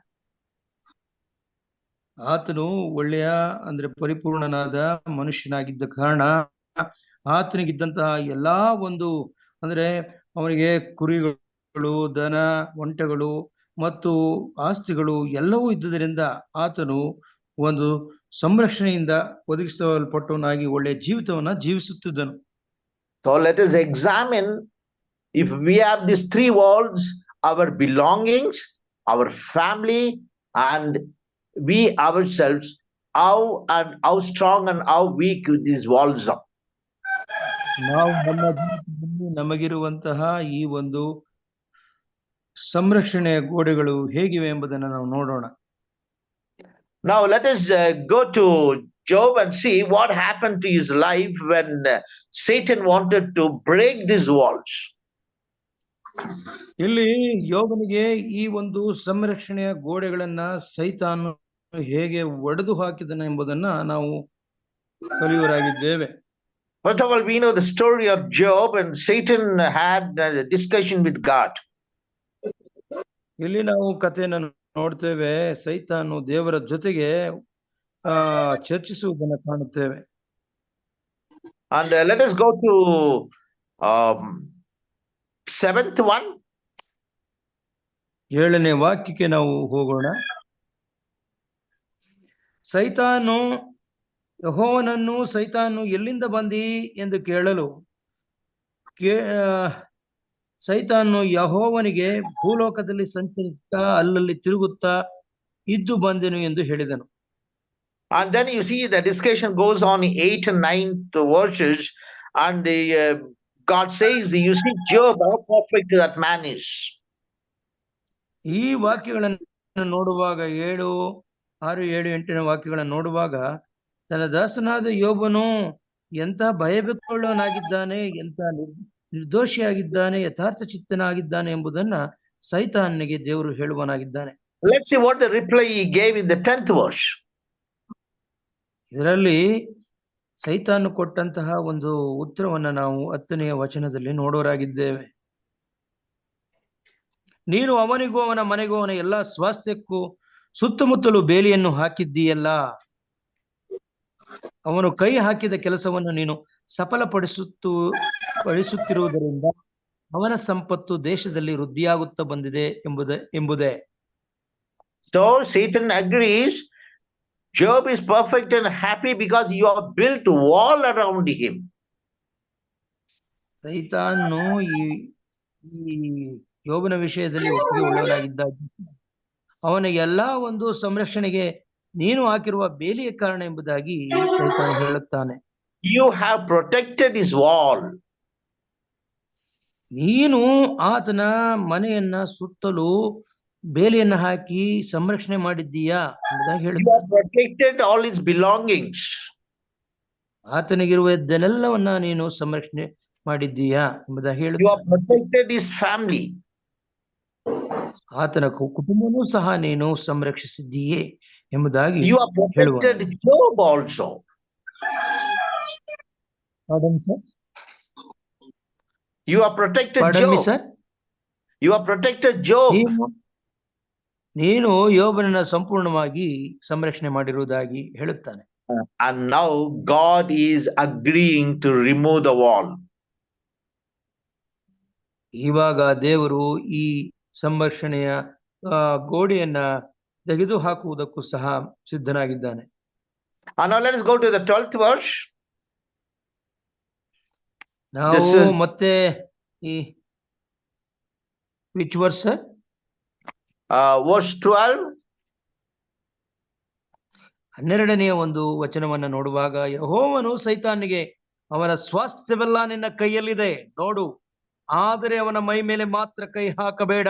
ಆತನು ಒಳ್ಳೆಯ ಅಂದ್ರೆ ಪರಿಪೂರ್ಣನಾದ ಮನುಷ್ಯನಾಗಿದ್ದ ಕಾರಣ ಆತನಿಗಿದ್ದಂತಹ ಎಲ್ಲಾ ಒಂದು ಅಂದ್ರೆ ಅವನಿಗೆ ಕುರಿಗಳು, ದನ, ಒಂಟೆಗಳು ಮತ್ತು ಆಸ್ತಿಗಳು ಎಲ್ಲವೂ ಇದ್ದುದರಿಂದ ಆತನು ಒಂದು ಸಂರಕ್ಷಣೆಯಿಂದ ಒದಗಿಸಲ್ಪಟ್ಟವನಾಗಿ ಒಳ್ಳೆಯ ಜೀವಿತವನ್ನ ಜೀವಿಸುತ್ತಿದ್ದನು. So let us examine, if we have these 3 walls, our belongings, our family, and we ourselves, how strong and how weak these walls are. ನಾವು ನಮ್ಮ ಜೀವಿತದಲ್ಲಿ ನಮಗಿರುವಂತಹ ಈ ಒಂದು ಸಂರಕ್ಷಣೆಯ ಗೋಡೆಗಳು ಹೇಗಿವೆ ಎಂಬುದನ್ನು ನಾವು ನೋಡೋಣ. Now let us go to Job and see what happened to his life when Satan wanted to break these walls. ಇಲ್ಲಿ ಯೋಬನಿಗೆ ಈ ಒಂದು ಸಂರಕ್ಷಣೆಯ ಗೋಡೆಗಳನ್ನ ಸೈತಾನು ಹೇಗೆ ಒಡೆದು ಹಾಕಿದನು ಎಂಬುದನ್ನ ನಾವು ಕಲಿಯುವರಾಗಿದ್ದೇವೆ. First of all, we know the story of Job, and Satan had a discussion with God. ಇಲ್ಲಿ ನಾವು ಕಥೆಯನ್ನು ನೋಡ್ತೇವೆ, ಸೈತಾನು ದೇವರ ಜೊತೆಗೆ ಚರ್ಚಿಸುವುದನ್ನು ಕಾಣುತ್ತೇವೆ. And let us go to 7th one. 7ನೇ ವಾಕ್ಯಕ್ಕೆ ನಾವು ಹೋಗೋಣ. ಯೆಹೋವನನ್ನು ಸೈತಾನು ಎಲ್ಲಿಂದ ಬಂದಿ ಎಂದು ಕೇಳಲು ಸೈತಾನು ಯೆಹೋವನಿಗೆ ಭೂಲೋಕದಲ್ಲಿ ಸಂಚರಿಸುತ್ತಾ ಅಲ್ಲಲ್ಲಿ ತಿರುಗುತ್ತಾ ಇದ್ದು ಬಂದೆನು ಎಂದು ಹೇಳಿದನು. And then you see the discussion goes on in 8th and 9th verses, and God says, you see Job, how perfect that man is. ಈ ವಾಕ್ಯಗಳನ್ನು ನೋಡುವಾಗ 7, 6, 7, 8ನೇ ವಾಕ್ಯಗಳನ್ನು ನೋಡುವಾಗ ತನ್ನ ದಾಸನಾದ ಯೋಬನು ಎಂಥ ಭಯಭಕ್ತಿಯುಳ್ಳವನಾಗಿದ್ದಾನೆ, ಎಂಥ ನಿರ್ದೋಷಿಯಾಗಿದ್ದಾನೆ, ಯಥಾರ್ಥ ಚಿತ್ತನಾಗಿದ್ದಾನೆ ಎಂಬುದನ್ನ ಸೈತಾನನಿಗೆ ದೇವರು ಹೇಳುವನಾಗಿದ್ದಾನೆ. Let's see what the reply he gave in the 10th verse. ಇದರಲ್ಲಿ ಸೈತಾನು ಕೊಟ್ಟಂತಹ ಒಂದು ಉತ್ತರವನ್ನ ನಾವು 10ನೇ ವಚನದಲ್ಲಿ ನೋಡೋರಾಗಿದ್ದೇವೆ. ನೀನು ಅವನಿಗೂ ಅವನ ಮನೆಗೂ ಅವನ ಎಲ್ಲಾ ಸ್ವಾಸ್ಥ್ಯಕ್ಕೂ ಸುತ್ತಮುತ್ತಲು ಬೇಲಿಯನ್ನು ಹಾಕಿದ್ದೀಯಲ್ಲ. ಅವನು ಕೈ ಹಾಕಿದ ಕೆಲಸವನ್ನು ನೀನು ಸಫಲಪಡಿಸುತ್ತಿರುವುದರಿಂದ ಅವನ ಸಂಪತ್ತು ದೇಶದಲ್ಲಿ ವೃದ್ಧಿಯಾಗುತ್ತಾ ಬಂದಿದೆ ಎಂಬುದೇ. So Satan agrees Job is perfect and happy because you have built a wall around him. ಸೈತಾನು ಈ ಯೋಬನ ವಿಷಯದಲ್ಲಿ ಒಪ್ಪಿಗೆ ಉಳ್ಳವನಾಗಿದ್ದ ಅವನ ಎಲ್ಲಾ ಒಂದು ಸಂರಕ್ಷಣೆಗೆ ನೀನು ಹಾಕಿರುವ ಬೇಲಿಯ ಕಾರಣ ಎಂಬುದಾಗಿ ಸೈತಾನು ಹೇಳುತ್ತಾನೆ. You have protected his wall. ನೀನು ಆತನ ಮನೆಯನ್ನ ಸುತ್ತಲೂ ಬೇಲಿಯನ್ನ ಹಾಕಿ ಸಂರಕ್ಷಣೆ ಮಾಡಿದ್ದೀಯಾ ಎಂಬುದಾಗಿ You have protected all his belongings. ಆತನಿಗಿರುವುದನ್ನೆಲ್ಲವನ್ನ ನೀನು ಸಂರಕ್ಷಣೆ ಮಾಡಿದ್ದೀಯಾ ಎಂಬುದಾಗಿ You have protected his family. ಆತನ ಕುಟುಂಬನೂ ಸಹ ನೀನು ಸಂರಕ್ಷಿಸಿದ್ದೀಯೇ ಎಂಬುದಾಗಿ You have protected Job also. Pardon, sir? You have protected Pardon Job. me, sir? You have protected Job. ನೀನು ಯೋಬನನ್ನ ಸಂಪೂರ್ಣವಾಗಿ ಸಂರಕ್ಷಣೆ ಮಾಡಿರುವುದಾಗಿ ಹೇಳುತ್ತಾನೆ. And now God is agreeing to remove the wall. ಇವಾಗ ದೇವರು ಈ ಸಂರಕ್ಷಣೆಯ ಗೋಡೆಯನ್ನ ತೆಗೆದು ಹಾಕುವುದಕ್ಕೂ ಸಹ ಸಿದ್ಧನಾಗಿದ್ದಾನೆ. And now let us go to the 12th verse. ನಾವು ಮತ್ತೆ ಈ which verse, sir? Verse 12. 12ನೇ ಒಂದು ವಚನವನ್ನ ನೋಡುವಾಗ ಯೆಹೋವನು ಸೈತಾನಿಗೆ ಅವನ ಸ್ವಾಸ್ಥ್ಯವೆಲ್ಲ ನಿನ್ನ ಕೈಯಲ್ಲಿದೆ ನೋಡು, ಆದರೆ ಅವನ ಮೈ ಮೇಲೆ ಮಾತ್ರ ಕೈ ಹಾಕಬೇಡ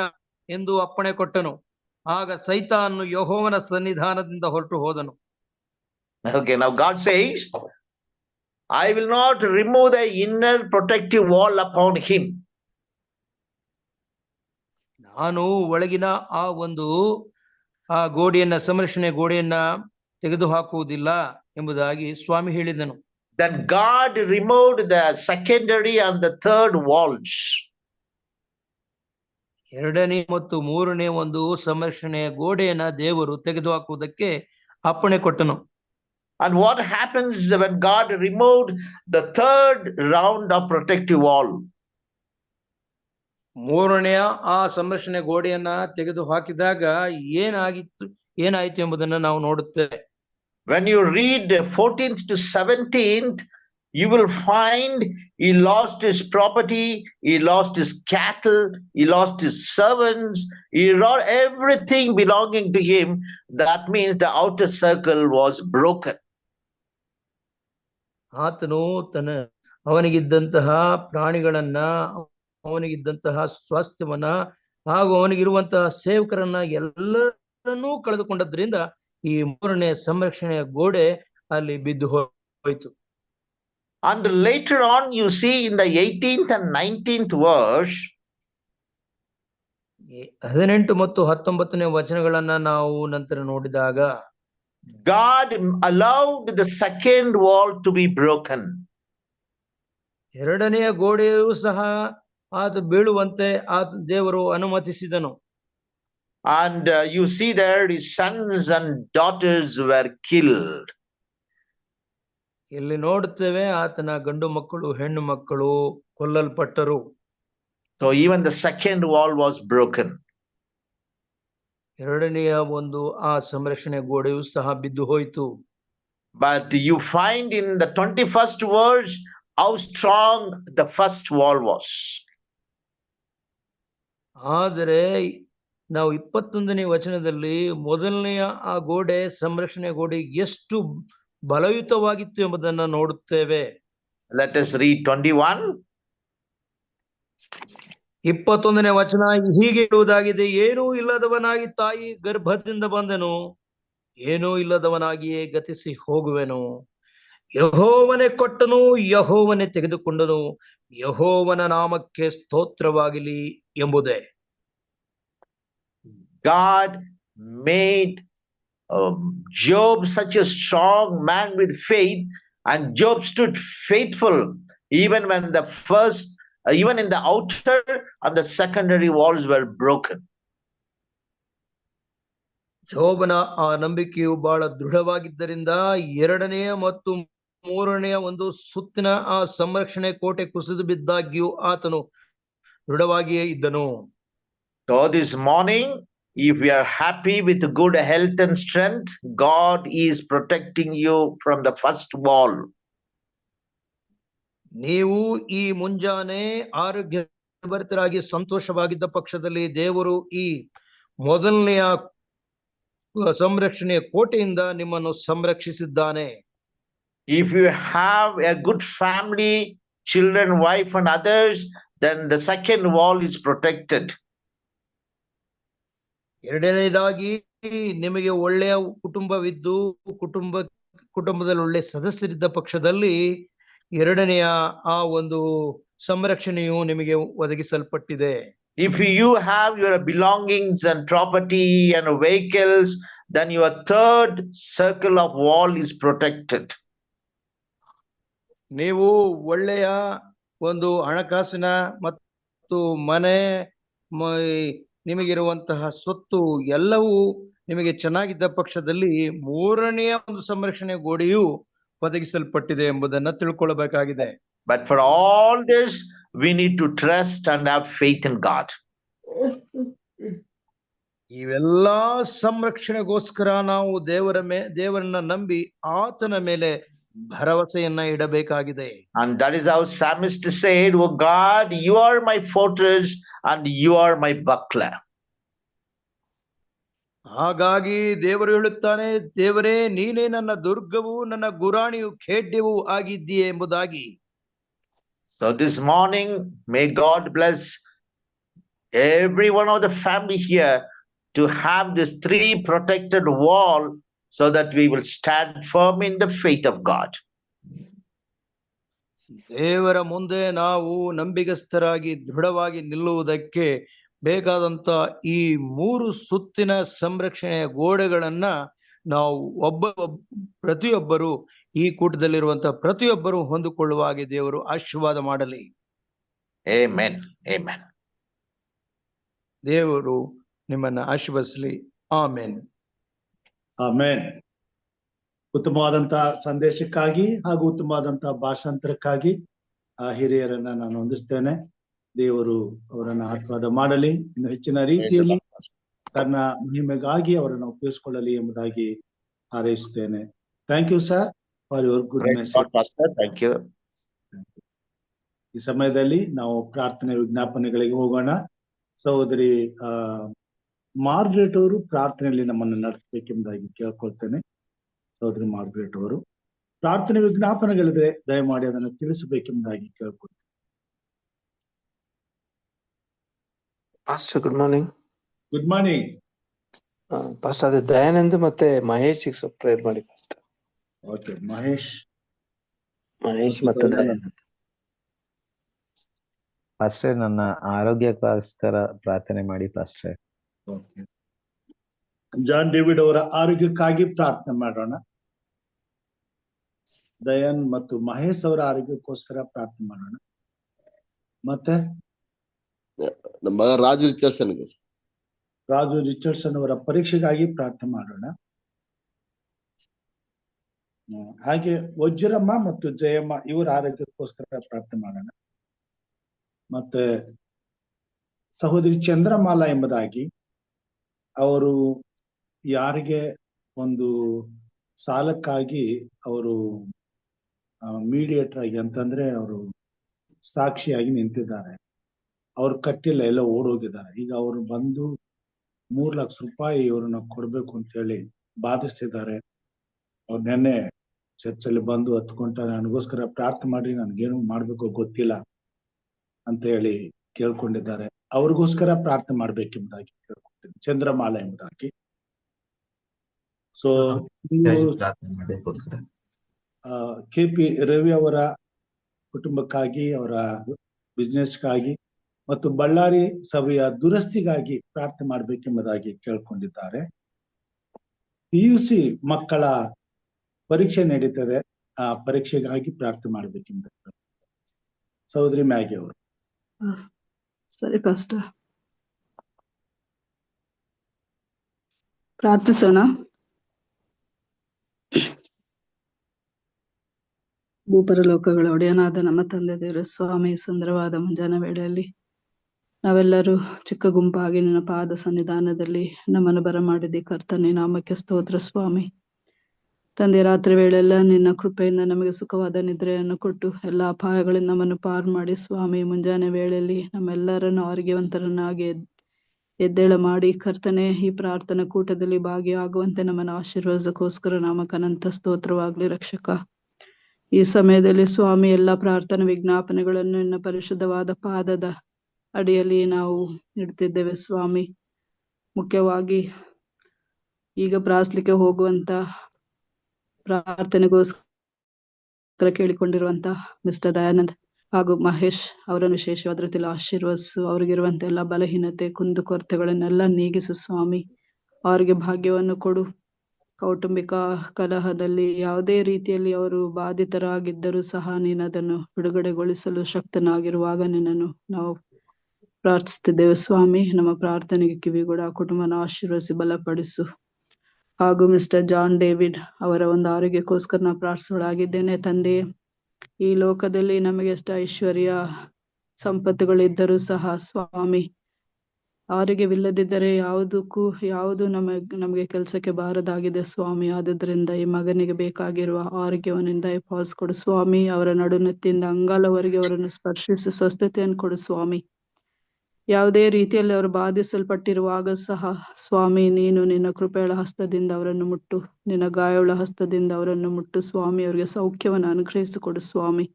ಎಂದು ಅಪ್ಪಣೆ ಕೊಟ್ಟನು. ಆಗ ಸೈತಾನು ಯೆಹೋವನ ಸನ್ನಿಧಾನದಿಂದ ಹೊರಟು ಹೋದನು. Okay, now God says, I will not remove the inner protective wall upon him. ನಾನು ಒಳಗಿನ ಆ ಒಂದು ಗೋಡೆಯನ್ನ ಸಂರಕ್ಷಣೆ ಗೋಡೆಯನ್ನ ತೆಗೆದು ಹಾಕುವುದಿಲ್ಲ ಎಂಬುದಾಗಿ ಸ್ವಾಮಿ ಹೇಳಿದನು. Then God removed the secondary and the third walls. 2ನೇ ಮತ್ತು 3ನೇ ಒಂದು ಸಂರಕ್ಷಣೆಯ ಗೋಡೆಯನ್ನ ದೇವರು ತೆಗೆದು ಹಾಕುವುದಕ್ಕೆ ಅಪ್ಪಣೆ ಕೊಟ್ಟನು. And what happens when God removed the third round of protective wall? 3ನೇ ಆ ಸಂರಕ್ಷಣೆ ಗೋಡೆಯನ್ನ ತೆಗೆದು ಹಾಕಿದಾಗ ಏನಾಯಿತು ಎಂಬುದನ್ನು ನಾವು ನೋಡುತ್ತೇವೆ. When you read 14th to 17th, you will find he lost his property, he lost his cattle, he lost his servants, he lost everything belonging to him. That means the outer circle was broken. ಆತನು ಅವನಿಗಿದ್ದಂತಹ ಪ್ರಾಣಿಗಳನ್ನ, ಅವನಿಗಿದ್ದಂತಹ ಸ್ವಾಸ್ಥ್ಯವನ್ನ ಹಾಗೂ ಅವನಿಗಿರುವಂತಹ ಸೇವಕರನ್ನ ಎಲ್ಲರನ್ನೂ ಕಳೆದುಕೊಂಡದ್ರಿಂದ ಈ ಮೂರನೇ ಸಂರಕ್ಷಣೆಯ ಗೋಡೆ ಅಲ್ಲಿ ಬಿದ್ದು ಹೋಯಿತು. And later on you see in the 18th and 19th verse, 18 ಮತ್ತು 19ನೇ ವಚನಗಳನ್ನ ನಾವು ನಂತರ ನೋಡಿದಾಗ, God allowed the second wall to be broken. ಎರಡನೆಯ ಗೋಡೆಯೂ ಸಹ ಆತ ಬೀಳುವಂತೆ ಆತ ದೇವರು ಅನುಮತಿಸಿದನು. And you see there his sons and daughters were killed. ಇಲ್ಲಿ ನೋಡುತ್ತೇವೆ ಆತನ ಗಂಡು ಮಕ್ಕಳು ಹೆಣ್ಣು ಮಕ್ಕಳು ಕೊಲ್ಲಲ್ಪಟ್ಟರು. So even the second wall was broken. ಎರಡನೆಯ ಒಂದು ಆ ಸಂರಕ್ಷಣೆ ಗೋಡೆಯೂ ಸಹ ಬಿದ್ದು ಹೋಯಿತು. But you find in the 21st verse how strong the first wall was. ಆದರೆ ನಾವು 21ನೇ ವಚನದಲ್ಲಿ ಮೊದಲನೆಯ ಆ ಗೋಡೆ, ಸಂರಕ್ಷಣೆ ಗೋಡೆ ಎಷ್ಟು ಬಲಯುತವಾಗಿತ್ತು ಎಂಬುದನ್ನು ನೋಡುತ್ತೇವೆ. Let us read 21. 21ನೇ ವಚನ ಹೀಗೆ ಹೇಳುವುದಾಗಿದೆ, ಏನೂ ಇಲ್ಲದವನಾಗಿ ತಾಯಿ ಗರ್ಭದಿಂದ ಬಂದೆನು, ಏನೂ ಇಲ್ಲದವನಾಗಿಯೇ ಗತಿಸಿ ಹೋಗುವೆನು. ಯೆಹೋವನೇ ಕೊಟ್ಟನು, ಯೆಹೋವನೇ ತೆಗೆದುಕೊಂಡನು, ಯೆಹೋವನ ನಾಮಕ್ಕೆ ಸ್ತೋತ್ರವಾಗಲಿ ಎಂಬುದೇ. God made Job such a strong man with faith, and Job stood faithful even when the first, even in the outer and the secondary walls were broken. ಯೋಬನ ಆ ನಂಬಿಕೆಯು ಬಹಳ ದೃಢವಾಗಿದ್ದರಿಂದ ಎರಡನೆಯ ಮತ್ತು ಮೂರನೆಯ ಒಂದು ಸುತ್ತಿನ ಆ ಸಂರಕ್ಷಣೆ ಕೋಟೆ ಕುಸಿದು ಬಿದ್ದಾಗ್ಯೂ ಆತನು ದೃಢವಾಗಿಯೇ ಇದ್ದನು. So this morning, if we are happy with good health and strength, God is protecting you from the first wall. ನೀವು ಈ ಮುಂಜಾನೆ ಆರೋಗ್ಯಭರಿತರಾಗಿ ಸಂತೋಷವಾಗಿದ್ದ ಪಕ್ಷದಲ್ಲಿ ದೇವರು ಈ ಮೊದಲನೆಯ ಸಂರಕ್ಷಣೆಯ ಕೋಟೆಯಿಂದ ನಿಮ್ಮನ್ನು ಸಂರಕ್ಷಿಸಿದ್ದಾನೆ. If you have a good family, children, wife and others, then the second wall is protected. ಎರಡನೇದಾಗಿ ನಿಮಗೆ ಒಳ್ಳೆಯ ಕುಟುಂಬವಿದ್ದು ಕುಟುಂಬದಲ್ಲಿ ಒಳ್ಳೆ ಸದಸ್ಯರಿದ್ದ ಪಕ್ಷದಲ್ಲಿ ಎರಡನೆಯ ಆ ಒಂದು ಸಂರಕ್ಷಣೆಯು ನಿಮಗೆ ಒದಗಿಸಲ್ಪಟ್ಟಿದೆ. If you have your belongings and property and vehicles, then your third circle of wall is protected. ನೀವು ಒಳ್ಳೆಯ ಒಂದು ಹಣಕಾಸಿನ ಮತ್ತು ಮನೆ, ನಿಮಗಿರುವಂತಹ ಸ್ವತ್ತು ಎಲ್ಲವೂ ನಿಮಗೆ ಚೆನ್ನಾಗಿದ್ದ ಪಕ್ಷದಲ್ಲಿ ಮೂರನೆಯ ಒಂದು ಸಂರಕ್ಷಣೆ ಗೋಡೆಯು ಒದಗಿಸಲ್ಪಟ್ಟಿದೆ ಎಂಬುದನ್ನು ತಿಳ್ಕೊಳ್ಳಬೇಕಾಗಿದೆ. But for all this, we need to trust and have faith in God. ಇವೆಲ್ಲಾ ಸಂರಕ್ಷಣೆಗೋಸ್ಕರ ನಾವು ದೇವರನ್ನ ನಂಬಿ ಆತನ ಮೇಲೆ ಭರವಸೆಯನ್ನ ಇಡಬೇಕಾಗಿದೆ. And that is how psalmist said, "Oh God, you are my fortress and you are my buckler." ಹಾಗಾಗಿ ದೇವರು ಹೇಳುತ್ತಾನೆ, ದೇವರೇ ನೀನೇ ನನ್ನ ದುರ್ಗವು, ನನ್ನ ಗುರಾಣಿಯು, ಖೇಡ್ಯವೂ ಆಗಿದ್ದೀಯೆ ಎಂಬುದಾಗಿ. So this morning, may God bless every one of the family here to have this three protected wall, so that we will stand firm in the faith of God. ದೇವರ ಮುಂದೆ ನಾವು ನಂಬಿಗಸ್ತರಾಗಿ ದೃಢವಾಗಿ ನಿಲ್ಲುವುದಕ್ಕೆ ಬೇಕಾದಂತ ಈ ಮೂರು ಸುತ್ತಿನ ಸಂರಕ್ಷಣೆಯ ಗೋಡೆಗಳನ್ನ ನಾವು ಪ್ರತಿಯೊಬ್ಬರು ಈ ಕೂಟದಲ್ಲಿರುವಂತಹ ಪ್ರತಿಯೊಬ್ಬರು ಹೊಂದಿಕೊಳ್ಳುವ ಹಾಗೆ ದೇವರು ಆಶೀರ್ವಾದ ಮಾಡಲಿ. Amen. Amen. ದೇವರು ನಿಮ್ಮನ್ನ ಆಶೀರ್ವದಿಸಲಿ. ಆಮೆನ್. ಆಮೆನ್. ಉತ್ತಮವಾದಂತಹ ಸಂದೇಶಕ್ಕಾಗಿ ಹಾಗೂ ಉತ್ತಮವಾದಂತಹ ಭಾಷಾಂತರಕ್ಕಾಗಿ ಆ ಹಿರಿಯರನ್ನ ನಾನು ವಂದಿಸ್ತೇನೆ. ದೇವರು ಅವರನ್ನ ಆಶೀರ್ವಾದ ಮಾಡಲಿ, ಇನ್ನು ಹೆಚ್ಚಿನ ರೀತಿಯಲ್ಲಿ ತನ್ನ ಮಹಿಮೆಗಾಗಿ ಅವರನ್ನು ಉಪಯೋಗಿಸಿಕೊಳ್ಳಲಿ ಎಂಬುದಾಗಿ ಹಾರೈಸುತ್ತೇನೆ. Thank you sir for your good message. Thank you. ಈ ಸಮಯದಲ್ಲಿ ನಾವು ಪ್ರಾರ್ಥನೆ ವಿಜ್ಞಾಪನೆಗಳಿಗೆ ಹೋಗೋಣ. ಸಹೋದರಿ ಮಾರ್ಗ್ರೆಟ್ ಅವರು ಪ್ರಾರ್ಥನೆಯಲ್ಲಿ ನಮ್ಮನ್ನು ನಡೆಸಬೇಕೆಂಬುದಾಗಿ ಕೇಳ್ಕೊಳ್ತೇನೆ. ಸಹೋದರಿ ಮಾರ್ಗ್ರೆಟ್ ಅವರು ಪ್ರಾರ್ಥನೆ ವಿಜ್ಞಾಪನೆಗಳಿದ್ರೆ ದಯಮಾಡಿ ಅದನ್ನು ತಿಳಿಸಬೇಕೆಂಬುದಾಗಿ ಕೇಳ್ಕೊಳ್ತೇನೆ. Pastor good morning. Good morning pastor, ಅದೇ ದಯಾನಂದ್ ಮತ್ತೆ ಮಹೇಶ್ ಸ್ವಲ್ಪ ಪ್ರೇಯರ್ ಮಾಡಿ ಪಾಸ್ಟರ್. ಓಕೆ, ಮಹೇಶ್ ಮತ್ತೆ ದಯಾನಂದ್. ಪಾಸ್ಟ್ರೆ, ನನ್ನ ಆರೋಗ್ಯಕ್ಕೋಸ್ಕರ ಪ್ರಾರ್ಥನೆ ಮಾಡಿ ಪಾಸ್ಟ್ರೆ. ಓಕೆ, ಜಾನ್ ಡೇವಿಡ್ ಅವರ ಆರೋಗ್ಯಕ್ಕಾಗಿ ಪ್ರಾರ್ಥನೆ ಮಾಡೋಣ. ದಯಾನ್ ಮತ್ತು ಮಹೇಶ್ ಅವರ ಆರೋಗ್ಯಕ್ಕೋಸ್ಕರ ಪ್ರಾರ್ಥನೆ ಮಾಡೋಣ. ಮತ್ತೆ ನಮ್ಮ ಮಗ ರಾಜು ರಿಚರ್ಡ್ಸನ್ಗೆ, ರಾಜು ರಿಚರ್ಡ್ಸನ್ ಅವರ ಪರೀಕ್ಷೆಗಾಗಿ ಪ್ರಾರ್ಥನೆ ಮಾಡೋಣ. ಹಾಗೆ ವಜ್ರಮ್ಮ ಮತ್ತು ಜಯಮ್ಮ ಇವರ ಆರೋಗ್ಯಕ್ಕೋಸ್ಕರ ಪ್ರಾರ್ಥನೆ ಮಾಡೋಣ. ಮತ್ತೆ ಸಹೋದರಿ ಚಂದ್ರಮಾಲಾ ಎಂಬುದಾಗಿ ಅವರು ಯಾರಿಗೆ ಒಂದು ಸಾಲಕ್ಕಾಗಿ ಅವರು ಮೀಡಿಯೇಟರ್ ಆಗಿ ಅಂತಂದ್ರೆ ಅವರು ಸಾಕ್ಷಿಯಾಗಿ ನಿಂತಿದ್ದಾರೆ. ಅವ್ರು ಕಟ್ಟಿಲ್ಲ, ಎಲ್ಲ ಓಡೋಗಿದ್ದಾರೆ. ಈಗ ಅವರು ಬಂದು 3 ಲಕ್ಷ ರೂಪಾಯಿ ಇವ್ರನ್ನ ಕೊಡ್ಬೇಕು ಅಂತ ಹೇಳಿ ಬಾಧಿಸ್ತಿದ್ದಾರೆ. ಅವ್ರು ನೆನ್ನೆ ಚರ್ಚಲ್ಲಿ ಬಂದು ಹತ್ಕೊಂಡ ನನಗೋಸ್ಕರ ಪ್ರಾರ್ಥನೆ ಮಾಡಿ, ನನ್ಗೇನು ಮಾಡ್ಬೇಕು ಗೊತ್ತಿಲ್ಲ ಅಂತ ಹೇಳಿ ಕೇಳ್ಕೊಂಡಿದ್ದಾರೆ. ಅವ್ರಿಗೋಸ್ಕರ ಪ್ರಾರ್ಥನೆ ಮಾಡ್ಬೇಕೆಂಬುದಾಗಿ ಕೇಳ್ಕೊಳ್ತೀನಿ, ಚಂದ್ರಮಾಲಾ ಎಂಬುದಾಗಿ. ಸೊ KP ರವಿ ಅವರ ಕುಟುಂಬಕ್ಕಾಗಿ, ಅವರ ಬಿಸ್ನೆಸ್ಗಾಗಿ ಮತ್ತು ಬಳ್ಳಾರಿ ಸಭೆಯ ದುರಸ್ತಿಗಾಗಿ ಪ್ರಾರ್ಥನೆ ಮಾಡ್ಬೇಕೆಂಬುದಾಗಿ ಕೇಳ್ಕೊಂಡಿದ್ದಾರೆ. PUC ಮಕ್ಕಳ ಪರೀಕ್ಷೆ ನಡೀತದೆ, ಆ ಪರೀಕ್ಷೆಗಾಗಿ ಪ್ರಾರ್ಥನೆ ಮಾಡ್ಬೇಕೆಂಬುದಾಗಿ. ಸಹೋದರಿ ಮ್ಯಾಗಿ ಅವರು. ಸರಿ ಪಾಸ್ಟರ್, ಪ್ರಾರ್ಥಿಸೋಣ. ಭೂಪರಲೋಕಗಳ ಒಡೆಯನಾದ ನಮ್ಮ ತಂದೆ ದೇವರ ಸ್ವಾಮಿ, ಸುಂದರವಾದ ಮುಂಜಾನೆ ವೇಳೆಯಲ್ಲಿ ನಾವೆಲ್ಲರೂ ಚಿಕ್ಕ ಗುಂಪಾಗಿ ನಿನ್ನ ಪಾದ ಸನ್ನಿಧಾನದಲ್ಲಿ ನಮ್ಮನ್ನು ಬರಮಾಡಿದಿ. ಕರ್ತನೆ, ನಾಮಕ್ಕೆ ಸ್ತೋತ್ರ ಸ್ವಾಮಿ. ತಂದೆ, ರಾತ್ರಿ ವೇಳೆಲ್ಲ ನಿನ್ನ ಕೃಪೆಯಿಂದ ನಮಗೆ ಸುಖವಾದ ನಿದ್ರೆಯನ್ನು ಕೊಟ್ಟು ಎಲ್ಲ ಅಪಾಯಗಳಿಂದ ನಮ್ಮನ್ನು ಪಾರು ಮಾಡಿ ಸ್ವಾಮಿ, ಮುಂಜಾನೆ ವೇಳೆಯಲ್ಲಿ ನಮ್ಮೆಲ್ಲರನ್ನು ಆರೋಗ್ಯವಂತರನ್ನಾಗಿ ಎದ್ದೇಳ ಮಾಡಿ ಕರ್ತನೆ, ಈ ಪ್ರಾರ್ಥನಾ ಕೂಟದಲ್ಲಿ ಭಾಗಿಯಾಗುವಂತೆ ನಮ್ಮನ್ನು ಆಶೀರ್ವಾದಕ್ಕೋಸ್ಕರ ನಾಮಕ್ಕೆ ಅನಂತ ಸ್ತೋತ್ರವಾಗ್ಲಿ ರಕ್ಷಕ. ಈ ಸಮಯದಲ್ಲಿ ಸ್ವಾಮಿ, ಎಲ್ಲ ಪ್ರಾರ್ಥನಾ ವಿಜ್ಞಾಪನೆಗಳನ್ನು ನಿನ್ನ ಪರಿಶುದ್ಧವಾದ ಪಾದದ ಅಡಿಯಲ್ಲಿ ನಾವು ಇಡ್ತಿದ್ದೇವೆ ಸ್ವಾಮಿ. ಮುಖ್ಯವಾಗಿ ಈಗ ಪ್ರಾರ್ಥಲಿಕ್ಕೆ ಹೋಗುವಂತ ಪ್ರಾರ್ಥನೆಗೋಸ್ಕರ ಕೇಳಿಕೊಂಡಿರುವಂತ ಮಿಸ್ಟರ್ ದಯಾನಂದ್ ಹಾಗೂ ಮಹೇಶ್ ಅವರನ್ನು ವಿಶೇಷವಾದ ರೀತಿಯಲ್ಲಿ ಆಶೀರ್ವದಿಸು. ಅವ್ರಿಗಿರುವಂತ ಎಲ್ಲ ಬಲಹೀನತೆ, ಕುಂದುಕೊರತೆಗಳನ್ನೆಲ್ಲ ನೀಗಿಸು ಸ್ವಾಮಿ. ಅವರಿಗೆ ಭಾಗ್ಯವನ್ನು ಕೊಡು. ಕೌಟುಂಬಿಕ ಕಲಹದಲ್ಲಿ ಯಾವುದೇ ರೀತಿಯಲ್ಲಿ ಅವರು ಬಾಧಿತರಾಗಿದ್ದರೂ ಸಹ ನೀನು ಅದನ್ನು ಬಿಡುಗಡೆಗೊಳಿಸಲು ಶಕ್ತನಾಗಿರುವಾಗ ನಿನ್ನನ್ನು ನಾವು ಪ್ರಾರ್ಥಿಸುತ್ತಿದ್ದೇವೆ ಸ್ವಾಮಿ. ನಮ್ಮ ಪ್ರಾರ್ಥನೆಗೆ ಕಿವಿಗೂಡ ಕುಟುಂಬನ ಆಶೀರ್ವದಿಸಿ ಬಲಪಡಿಸು. ಹಾಗೂ ಮಿಸ್ಟರ್ ಜಾನ್ ಡೇವಿಡ್ ಅವರ ಒಂದು ಆರೋಗ್ಯಕ್ಕೋಸ್ಕರ ನಾವು ಪ್ರಾರ್ಥಿಸೋಳಾಗಿದ್ದೇನೆ ತಂದೆ. ಈ ಲೋಕದಲ್ಲಿ ನಮಗೆ ಎಷ್ಟು ಐಶ್ವರ್ಯ ಸಂಪತ್ತುಗಳಿದ್ದರೂ ಸಹ ಸ್ವಾಮಿ, ಆರೋಗ್ಯವಿಲ್ಲದಿದ್ದರೆ ಯಾವುದು ನಮಗೆ ಕೆಲಸಕ್ಕೆ ಬಾರದಾಗಿದೆ ಸ್ವಾಮಿ. ಆದುದರಿಂದ ಈ ಮಗನಿಗೆ ಬೇಕಾಗಿರುವ ಆರೋಗ್ಯವನ್ನು ದಯಪಾಲಿಸಿಕೊಡು ಸ್ವಾಮಿ. ಅವರ ನಡುನೆತ್ತಿಂದ ಅಂಗಾಲವರೆಗೆ ಅವರನ್ನು ಸ್ಪರ್ಶಿಸಿ ಸ್ವಸ್ಥತೆಯನ್ನು ಕೊಡು ಸ್ವಾಮಿ. ಯಾವುದೇ ರೀತಿಯಲ್ಲಿ ಅವರು ಬಾಧಿಸಲ್ಪಟ್ಟಿರುವಾಗ ಸಹ ಸ್ವಾಮಿ, ನೀನು ನಿನ್ನ ಕೃಪೆಗಳ ಹಸ್ತದಿಂದ ಅವರನ್ನು ಮುಟ್ಟು, ನಿನ್ನ ಗಾಯಗಳ ಹಸ್ತದಿಂದ ಅವರನ್ನು ಮುಟ್ಟು ಸ್ವಾಮಿ. ಅವರಿಗೆ ಸೌಖ್ಯವನ್ನು ಅನುಗ್ರಹಿಸಿಕೊಡು ಸ್ವಾಮಿ.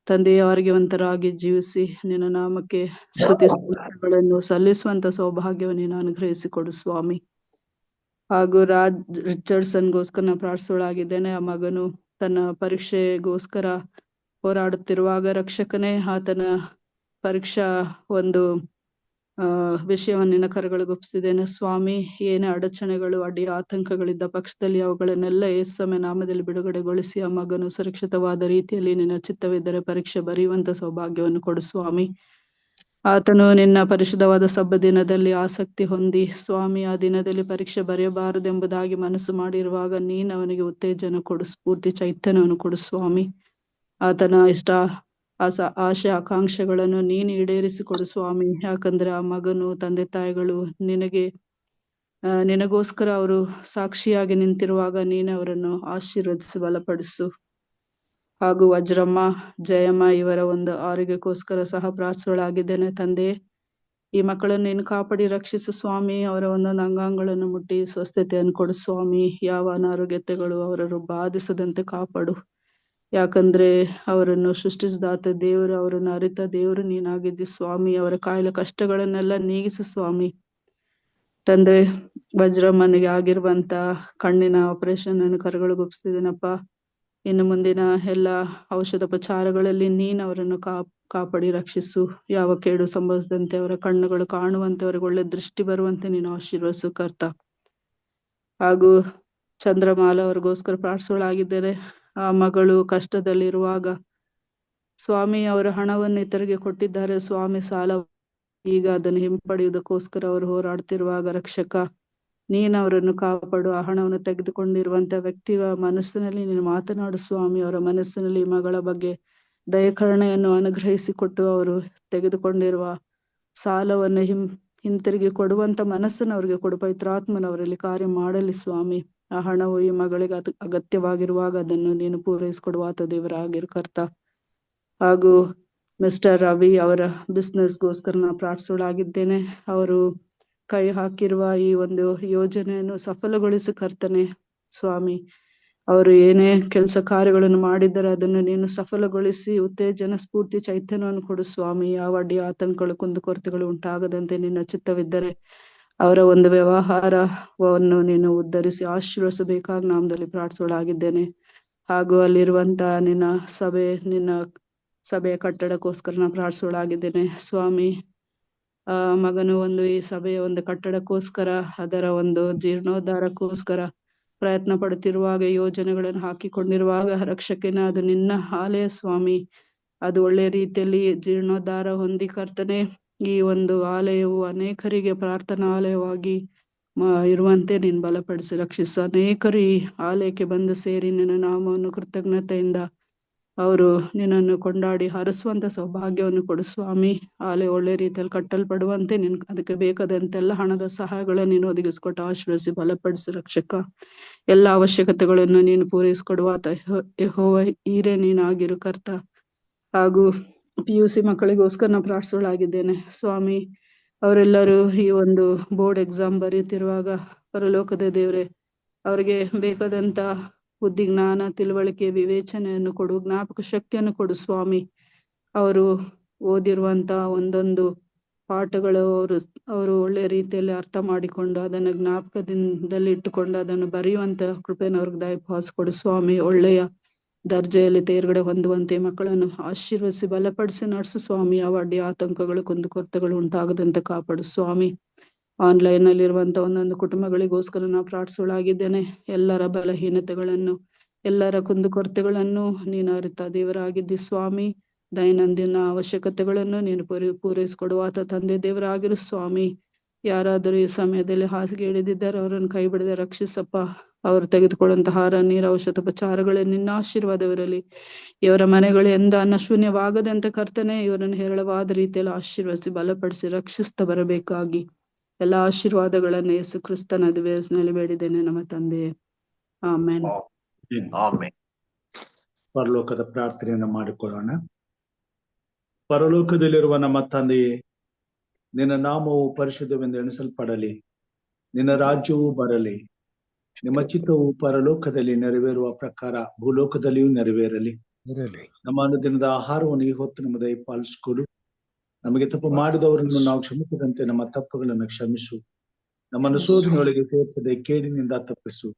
ತಂದೆಯ ಆರೋಗ್ಯವಂತರಾಗಿ ಜೀವಿಸಿ ನಿನ್ನ ನಾಮಕ್ಕೆ ಸ್ತುತಿ ಸ್ತೋತ್ರಗಳನ್ನು ಸಲ್ಲಿಸುವಂತ ಸೌಭಾಗ್ಯವನ್ನು ನೀನು ಅನುಗ್ರಹಿಸಿಕೊಡು ಸ್ವಾಮಿ. ಹಾಗೂ ರಿಚರ್ಡ್ಸನ್ಗೋಸ್ಕರ ನಾನು ಪ್ರಾರ್ಥಿಸೋಳಾಗಿದ್ದೇನೆ. ಆ ಮಗನು ತನ್ನ ಪರೀಕ್ಷೆಗೋಸ್ಕರ ಹೋರಾಡುತ್ತಿರುವಾಗ ರಕ್ಷಕನೇ, ಆತನ ಪರೀಕ್ಷಾ ಒಂದು ವಿಷಯವನ್ನು ನಿನ್ನ ಕರಗಳಿಗೆ ಒಪ್ಪಿಸಿದ್ದೇನೆ ಸ್ವಾಮಿ. ಏನೇ ಅಡಚಣೆಗಳು, ಅಡ್ಡಿ ಆತಂಕಗಳಿದ್ದ ಪಕ್ಷದಲ್ಲಿ ಅವುಗಳನ್ನೆಲ್ಲ ಯೇಸುವಿನ ನಾಮದಲ್ಲಿ ಬಿಡುಗಡೆಗೊಳಿಸಿ ಆ ಮಗನು ಸುರಕ್ಷಿತವಾದ ರೀತಿಯಲ್ಲಿ ನಿನ್ನ ಚಿತ್ತವಿದ್ದರೆ ಪರೀಕ್ಷೆ ಬರೆಯುವಂತ ಸೌಭಾಗ್ಯವನ್ನು ಕೊಡು ಸ್ವಾಮಿ. ಆತನು ನಿನ್ನ ಪರಿಶುದ್ಧವಾದ ಸಬ್ಬ ದಿನದಲ್ಲಿ ಆಸಕ್ತಿ ಹೊಂದಿ ಸ್ವಾಮಿ, ಆ ದಿನದಲ್ಲಿ ಪರೀಕ್ಷೆ ಬರೆಯಬಾರದೆಂಬುದಾಗಿ ಮನಸ್ಸು ಮಾಡಿರುವಾಗ ನೀನು ಅವನಿಗೆ ಉತ್ತೇಜನ ಕೊಡು, ಸ್ಫೂರ್ತಿ ಚೈತನ್ಯವನ್ನು ಕೊಡು ಸ್ವಾಮಿ. ಆತನ ಆಶೆ ಆಕಾಂಕ್ಷೆಗಳನ್ನು ನೀನು ಈಡೇರಿಸಿಕೊಡು ಸ್ವಾಮಿ. ಯಾಕಂದ್ರೆ ಆ ಮಗನು, ತಂದೆ ತಾಯಿಗಳು ನಿನಗೋಸ್ಕರ ಅವರು ಸಾಕ್ಷಿಯಾಗಿ ನಿಂತಿರುವಾಗ ನೀನು ಅವರನ್ನು ಆಶೀರ್ವದಿಸಿ ಬಲಪಡಿಸು. ಹಾಗೂ ವಜ್ರಮ್ಮ, ಜಯಮ್ಮ ಇವರ ಒಂದು ಆರೋಗ್ಯಕ್ಕೋಸ್ಕರ ಸಹ ಪ್ರಾರ್ಥಿಸಲಾಗಿದ್ದೇನೆ ತಂದೆ. ಈ ಮಕ್ಕಳನ್ನು ನೀನು ಕಾಪಾಡಿ ರಕ್ಷಿಸು ಸ್ವಾಮಿ. ಅವರ ಒಂದೊಂದು ಅಂಗಾಂಗಗಳನ್ನು ಮುಟ್ಟಿ ಸ್ವಸ್ಥತೆಯನ್ನು ಕೊಡು ಸ್ವಾಮಿ. ಯಾವ ಅನಾರೋಗ್ಯತೆಗಳು ಅವರನ್ನು ಬಾಧಿಸದಂತೆ ಕಾಪಾಡು. ಯಾಕಂದ್ರೆ ಅವರನ್ನು ಸೃಷ್ಟಿಸಿದಾತ ದೇವರು, ಅವರನ್ನು ಅರಿತ ದೇವರು ನೀನಾಗಿದ್ದಿ ಸ್ವಾಮಿ. ಅವರ ಕಾಯಿಲೆ ಕಷ್ಟಗಳನ್ನೆಲ್ಲ ನೀಗಿಸು ಸ್ವಾಮಿ. ತಂದ್ರೆ, ವಜ್ರಮ್ಮನಿಗೆ ಆಗಿರುವಂತ ಕಣ್ಣಿನ ಆಪರೇಷನ್ ಅನ್ನು ಕರಗಳಿಗೊಪ್ಪಿಸ್ತಿದ್ದೀನಪ್ಪ. ಇನ್ನು ಮುಂದಿನ ಎಲ್ಲ ಔಷಧೋಪಚಾರಗಳಲ್ಲಿ ನೀನು ಅವರನ್ನು ಕಾಪಾಡಿ ರಕ್ಷಿಸು. ಯಾವ ಕೇಡು ಸಂಭವಿಸದಂತೆ ಅವರ ಕಣ್ಣುಗಳು ಕಾಣುವಂತೆ, ಅವರಿಗೆ ಒಳ್ಳೆ ದೃಷ್ಟಿ ಬರುವಂತೆ ನೀನು ಆಶೀರ್ವದಿಸು ಕರ್ತ. ಹಾಗೂ ಚಂದ್ರಮಾಲ ಅವ್ರಿಗೋಸ್ಕರ ಪ್ರಾರ್ಥಿಸಲಾಗಿದ್ದೇನೆ. ಆ ಮಗಳು ಕಷ್ಟದಲ್ಲಿರುವಾಗ ಸ್ವಾಮಿ ಅವರ ಹಣವನ್ನು ಇತರಿಗೆ ಕೊಟ್ಟಿದ್ದಾರೆ ಸ್ವಾಮಿ, ಸಾಲ. ಈಗ ಅದನ್ನು ಹಿಂಪಡೆಯುವುದಕ್ಕೋಸ್ಕರ ಅವರು ಹೋರಾಡ್ತಿರುವಾಗ ರಕ್ಷಕ ನೀನು ಅವರನ್ನು ಕಾಪಾಡು. ಆ ಹಣವನ್ನು ತೆಗೆದುಕೊಂಡಿರುವಂತ ವ್ಯಕ್ತಿಯ ಮನಸ್ಸಿನಲ್ಲಿ ನೀನು ಮಾತನಾಡು ಸ್ವಾಮಿ. ಅವರ ಮನಸ್ಸಿನಲ್ಲಿ ಮಗಳ ಬಗ್ಗೆ ದಯಕರುಣೆಯನ್ನು ಅನುಗ್ರಹಿಸಿಕೊಟ್ಟು ಅವರು ತೆಗೆದುಕೊಂಡಿರುವ ಸಾಲವನ್ನು ಹಿಂತಿರುಗಿ ಕೊಡುವಂತ ಮನಸ್ಸನ್ನು ಅವರಿಗೆ ಕೊಡು. ಪವಿತ್ರಾತ್ಮನವರಲ್ಲಿ ಕಾರ್ಯ ಮಾಡಲಿ ಸ್ವಾಮಿ. ಆ ಹಣವು ಈ ಮಗಳಿಗೆ ಅಗತ್ಯವಾಗಿರುವಾಗ ಅದನ್ನು ನೀನು ಪೂರೈಸಿಕೊಡುವಾತ ದೇವರಾಗಿರು ಕರ್ತ. ಹಾಗೂ ಮಿಸ್ಟರ್ ರವಿ ಅವರ ಬಿಸ್ನೆಸ್ಗೋಸ್ಕರ ನಾನು ಪ್ರಾರ್ಥಿಸಲಾಗಿದ್ದೇನೆ. ಅವರು ಕೈ ಹಾಕಿರುವ ಈ ಒಂದು ಯೋಜನೆಯನ್ನು ಸಫಲಗೊಳಿಸಿ ಕರ್ತನೆ ಸ್ವಾಮಿ. ಅವರು ಏನೇ ಕೆಲಸ ಕಾರ್ಯಗಳನ್ನು ಮಾಡಿದರೆ ಅದನ್ನು ನೀನು ಸಫಲಗೊಳಿಸಿ ಉತ್ತೇಜನ, ಸ್ಫೂರ್ತಿ, ಚೈತನ್ಯವನ್ನು ಕೊಡು ಸ್ವಾಮಿ. ಯಾವ ಅಡ್ಡಿ ಆತಂಕಗಳು ಕುಂದುಕೊರತೆಗಳು ಉಂಟಾಗದಂತೆ ನಿನ್ನ ಚಿತ್ತವಿದ್ದರೆ ಅವರ ಒಂದು ವ್ಯವಹಾರವನ್ನು ನೀನು ಉದ್ಧರಿಸಿ ಆಶೀರ್ವದಿಸಬೇಕಾಗಿ ನಾಮದಲ್ಲಿ ಪ್ರಾರ್ಥಿಸಲಾಗಿದ್ದೇನೆ. ಹಾಗೂ ಅಲ್ಲಿರುವಂತ ನಿನ್ನ ಸಭೆಯ ಕಟ್ಟಡಕ್ಕೋಸ್ಕರ ನಾನು ಪ್ರಾರ್ಥಿಸಲಾಗಿದ್ದೇನೆ ಸ್ವಾಮಿ. ಮಗನು ಈ ಸಭೆಯ ಒಂದು ಕಟ್ಟಡಕ್ಕೋಸ್ಕರ, ಅದರ ಒಂದು ಜೀರ್ಣೋದ್ಧಾರಕ್ಕೋಸ್ಕರ ಪ್ರಯತ್ನ ಪಡುತ್ತಿರುವಾಗ, ಯೋಜನೆಗಳನ್ನು ಹಾಕಿಕೊಂಡಿರುವಾಗ ರಕ್ಷಕನ ಅದು ನಿನ್ನ ಆಲಯ ಸ್ವಾಮಿ. ಅದು ಒಳ್ಳೆಯ ರೀತಿಯಲ್ಲಿ ಜೀರ್ಣೋದ್ಧಾರ ಹೊಂದಿ ಕರ್ತನೆ ಈ ಒಂದು ಆಲಯವು ಅನೇಕರಿಗೆ ಪ್ರಾರ್ಥನಾ ಆಲಯವಾಗಿ ಇರುವಂತೆ ನೀನು ಬಲಪಡಿಸಿ ರಕ್ಷಿಸು. ಅನೇಕರು ಈ ಆಲಯಕ್ಕೆ ಬಂದು ಸೇರಿ ನಿನ್ನ ನಾಮವನ್ನು ಕೃತಜ್ಞತೆಯಿಂದ ಅವರು ನಿನ್ನನ್ನು ಕೊಂಡಾಡಿ ಹರಿಸುವಂತ ಸೌಭಾಗ್ಯವನ್ನು ಕೊಡು ಸ್ವಾಮಿ. ಆಲಯ ಒಳ್ಳೆ ರೀತಿಯಲ್ಲಿ ಕಟ್ಟಲ್ಪಡುವಂತೆ ನೀನು ಅದಕ್ಕೆ ಬೇಕಾದಂತೆಲ್ಲ ಹಣದ ಸಹಾಯಗಳನ್ನು ನೀನು ಒದಗಿಸಿಕೊಟ್ಟು ಆಶೀರ್ವದಿಸಿ ಬಲಪಡಿಸಿ ರಕ್ಷಕ. ಎಲ್ಲ ಅವಶ್ಯಕತೆಗಳನ್ನು ನೀನು ಪೂರೈಸಿಕೊಡುವ ಯೆಹೋವ ಈರೇ ನೀನಾಗಿರು ಕರ್ತ. ಹಾಗೂ PUC ಮಕ್ಕಳಿಗೋಸ್ಕರ ನಾನು ಪ್ರಾರ್ಥಿಸಲಾಗಿದ್ದೇನೆ ಸ್ವಾಮಿ. ಅವರೆಲ್ಲರೂ ಈ ಒಂದು ಬೋರ್ಡ್ ಎಕ್ಸಾಮ್ ಬರೀತಿರುವಾಗ ಪರಲೋಕದ ದೇವರೇ ಅವರಿಗೆ ಬೇಕಾದಂತ ಬುದ್ಧಿ, ಜ್ಞಾನ, ತಿಳುವಳಿಕೆ, ವಿವೇಚನೆಯನ್ನು ಕೊಡು, ಜ್ಞಾಪಕ ಶಕ್ತಿಯನ್ನು ಕೊಡು ಸ್ವಾಮಿ. ಅವರು ಓದಿರುವಂತ ಒಂದೊಂದು ಪಾಠಗಳು ಅವರು ಒಳ್ಳೆಯ ರೀತಿಯಲ್ಲಿ ಅರ್ಥ ಮಾಡಿಕೊಂಡು ಅದನ್ನು ಜ್ಞಾಪಕದಿಂದಲೇ ಇಟ್ಟುಕೊಂಡು ಅದನ್ನು ಬರೆಯುವಂತ ಕೃಪೆಯನ್ನು ಅವ್ರಿಗೆ ದಯಪಾಲಿಸಿಕೊಡು ಸ್ವಾಮಿ. ಒಳ್ಳೆಯ ದರ್ಜೆಯಲ್ಲಿ ತೇರ್ಗಡೆ ಹೊಂದುವಂತೆ ಮಕ್ಕಳನ್ನು ಆಶೀರ್ವದಿಸಿ ಬಲಪಡಿಸಿ ನಡೆಸು ಸ್ವಾಮಿ. ಯಾವ ಅಡ್ಡಿ ಆತಂಕಗಳು ಕುಂದುಕೊರತೆಗಳು ಉಂಟಾಗದಂತೆ ಕಾಪಾಡು ಸ್ವಾಮಿ. ಆನ್ಲೈನ್ ನಲ್ಲಿರುವಂತ ಒಂದೊಂದು ಕುಟುಂಬಗಳಿಗೋಸ್ಕರ ನಾವು ಪ್ರಾರ್ಥಿಸಲಾಗಿದ್ದೇನೆ. ಎಲ್ಲರ ಬಲಹೀನತೆಗಳನ್ನು, ಎಲ್ಲರ ಕುಂದುಕೊರತೆಗಳನ್ನು ನೀನು ಅರಿತ ದೇವರಾಗಿದ್ದಿ ಸ್ವಾಮಿ. ದೈನಂದಿನ ಅವಶ್ಯಕತೆಗಳನ್ನು ನೀನು ಪೂರೈಸಿಕೊಡುವಾತ ತಂದೆ ದೇವರಾಗಿರು ಸ್ವಾಮಿ. ಯಾರಾದರೂ ಈ ಸಮಯದಲ್ಲಿ ಹಾಸಿಗೆ ಹಿಡಿದಿದ್ದಾರೆ ಅವರನ್ನು ಕೈ ಬಿಡದೆ ರಕ್ಷಿಸಪ್ಪ. ಅವರು ತೆಗೆದುಕೊಳ್ಳುವಂತಹ ಆಹಾರ, ನೀರು, ಔಷಧೋಪಚಾರಗಳೇ ನಿನ್ನ ಆಶೀರ್ವಾದವಿರಲಿ. ಇವರ ಮನೆಗಳು ಎಂದ ಅನ್ನಶೂನ್ಯವಾಗದಂತೆ ಕರ್ತನೆ ಇವರನ್ನು ಹೇರಳವಾದ ರೀತಿಯಲ್ಲಿ ಆಶೀರ್ವದಿಸಿ ಬಲಪಡಿಸಿ ರಕ್ಷಿಸ್ತಾ ಬರಬೇಕಾಗಿ ಎಲ್ಲ ಆಶೀರ್ವಾದಗಳನ್ನು ಯೇಸು ಕ್ರಿಸ್ತನ ದಿವ್ಯನಲ್ಲಿ ಬೇಡಿದ್ದೇನೆ ನಮ್ಮ ತಂದೆ, ಆಮೆನ್. ಪರಲೋಕದ ಪ್ರಾರ್ಥನೆಯನ್ನು ಮಾಡಿಕೊಳ್ಳೋಣ. ಪರಲೋಕದಲ್ಲಿರುವ ನಮ್ಮ ತಂದೆಯೇ, ನಿನ್ನ ನಾಮವು ಪರಿಶುದ್ಧವೆಂದು ಎಣಿಸಲ್ಪಡಲಿ. ನಿನ್ನ ರಾಜ್ಯವು ಬರಲಿ. ನಿಮ್ಮ ಚಿತ್ತವು ಪರಲೋಕದಲ್ಲಿ ನೆರವೇರುವ ಪ್ರಕಾರ ಭೂಲೋಕದಲ್ಲಿಯೂ ನೆರವೇರಲಿ. ನಮ್ಮ ಅನುದಿನದ ಆಹಾರವನ್ನು ಈ ಹೊತ್ತು ನಮ್ಮದೇ ಪಾಲಿಸಿಕೊಡು. ನಮಗೆ ತಪ್ಪು ಮಾಡಿದವರನ್ನು ನಾವು ಕ್ಷಮಿಸದಂತೆ ನಮ್ಮ ತಪ್ಪುಗಳನ್ನು ಕ್ಷಮಿಸು. ನಮ್ಮನ್ನು ಶೋಧನೆಯೊಳಗೆ ಸೇರಿಸದೆ ಕೇಡಿನಿಂದ ತಪ್ಪಿಸು.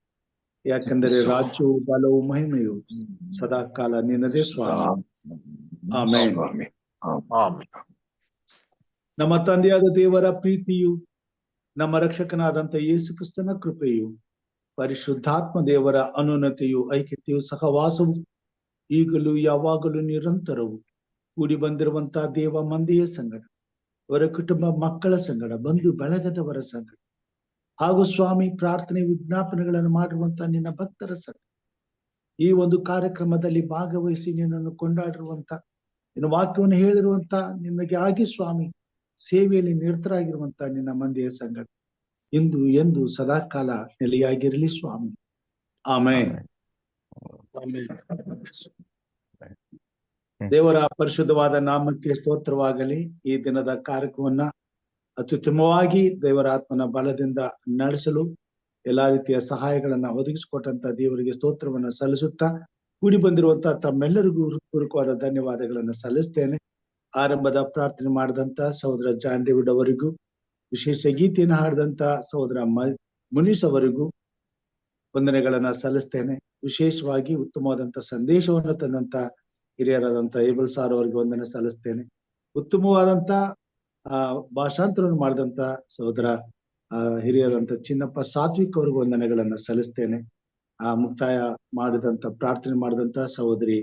ಯಾಕೆಂದರೆ ರಾಜ್ಯವು, ಬಲವು, ಮಹಿಮೆಯು ಸದಾ ಕಾಲ ನಿನ್ನದೇ ಸ್ವಾಮಿ. ಆಮೆನ್. ನಮ್ಮ ತಂದೆಯಾದ ದೇವರ ಪ್ರೀತಿಯು, ನಮ್ಮ ರಕ್ಷಕನಾದಂತ ಯೇಸು ಕ್ರಿಸ್ತನ ಕೃಪೆಯು, ಪರಿಶುದ್ಧಾತ್ಮ ದೇವರ ಅನುನ್ನತಿಯು, ಐಕ್ಯತೆಯು, ಸಹವಾಸವು ಈಗಲೂ ಯಾವಾಗಲೂ ನಿರಂತರವು ಕೂಡಿ ಬಂದಿರುವಂತಹ ದೇವ ಮಂದಿಯ ಸಂಗಡ, ಅವರ ಕುಟುಂಬ ಮಕ್ಕಳ ಸಂಗಡ, ಬಂಧು ಬಳಗದವರ ಸಂಗಡ, ಹಾಗೂ ಸ್ವಾಮಿ ಪ್ರಾರ್ಥನೆ ವಿಜ್ಞಾಪನೆಗಳನ್ನು ಮಾಡಿರುವಂತಹ ನಿನ್ನ ಭಕ್ತರ ಸಂಗಡ ಈ ಒಂದು ಕಾರ್ಯಕ್ರಮದಲ್ಲಿ ಭಾಗವಹಿಸಿ ನಿನ್ನನ್ನು ಕೊಂಡಾಡಿರುವಂತ, ನಿನ್ನ ವಾಕ್ಯವನ್ನು ಹೇಳಿರುವಂತ, ನಿನಗೆ ಆಗಿ ಸ್ವಾಮಿ ಸೇವೆಯಲ್ಲಿ ನಿರತರಾಗಿರುವಂತ ನಿನ್ನ ಮಂದಿಯ ಸಂಗಡ ಇಂದು ಎಂದು ಸದಾಕಾಲ ನೆಲೆಯಾಗಿರಲಿ ಸ್ವಾಮಿ. ಆಮೆನ್. ದೇವರ ಪರಿಶುದ್ಧವಾದ ನಾಮಕ್ಕೆ ಸ್ತೋತ್ರವಾಗಲಿ. ಈ ದಿನದ ಕಾರ್ಯಕ್ರಮವನ್ನ ಅತ್ಯುತ್ತಮವಾಗಿ ದೇವರ ಆತ್ಮನ ಬಲದಿಂದ ನಡೆಸಲು ಎಲ್ಲಾ ರೀತಿಯ ಸಹಾಯಗಳನ್ನ ಒದಗಿಸಿಕೊಟ್ಟಂತ ದೇವರಿಗೆ ಸ್ತೋತ್ರವನ್ನ ಸಲ್ಲಿಸುತ್ತಾ ಕೂಡಿ ಬಂದಿರುವಂತಹ ತಮ್ಮೆಲ್ಲರಿಗೂ ಹೃತ್ಪೂರ್ವಕವಾದ ಧನ್ಯವಾದಗಳನ್ನ ಸಲ್ಲಿಸ್ತೇನೆ. ಆರಂಭದ ಪ್ರಾರ್ಥನೆ ಮಾಡಿದಂತ ಸಹೋದರ ಜಾನ್ ಡೇವಿಡ್ ಅವರಿಗೂ, ವಿಶೇಷ ಗೀತೆಯನ್ನು ಹಾಡಿದಂತ ಸಹೋದರ ಮುನೀಶ್ ಅವರಿಗೂ ವಂದನೆಗಳನ್ನ ಸಲ್ಲಿಸ್ತೇನೆ. ವಿಶೇಷವಾಗಿ ಉತ್ತಮವಾದಂತ ಸಂದೇಶವನ್ನು ತಂದಂತ ಹಿರಿಯರಾದಂತ ಏಬಲ್ ಸಾರ್ ಅವರಿಗೆ ವಂದನೆ ಸಲ್ಲಿಸ್ತೇನೆ. ಉತ್ತಮವಾದಂತ ಭಾಷಾಂತರವನ್ನು ಮಾಡಿದಂತ ಸಹೋದರ ಹಿರಿಯರಾದಂತ ಚಿನ್ನಪ್ಪ ಸಾತ್ವಿಕ್ ಅವ್ರಿಗೆ ವಂದನೆಗಳನ್ನ ಸಲ್ಲಿಸ್ತೇನೆ. ಮುಕ್ತಾಯ ಮಾಡಿದಂತ ಪ್ರಾರ್ಥನೆ ಮಾಡಿದಂತ ಸಹೋದರಿ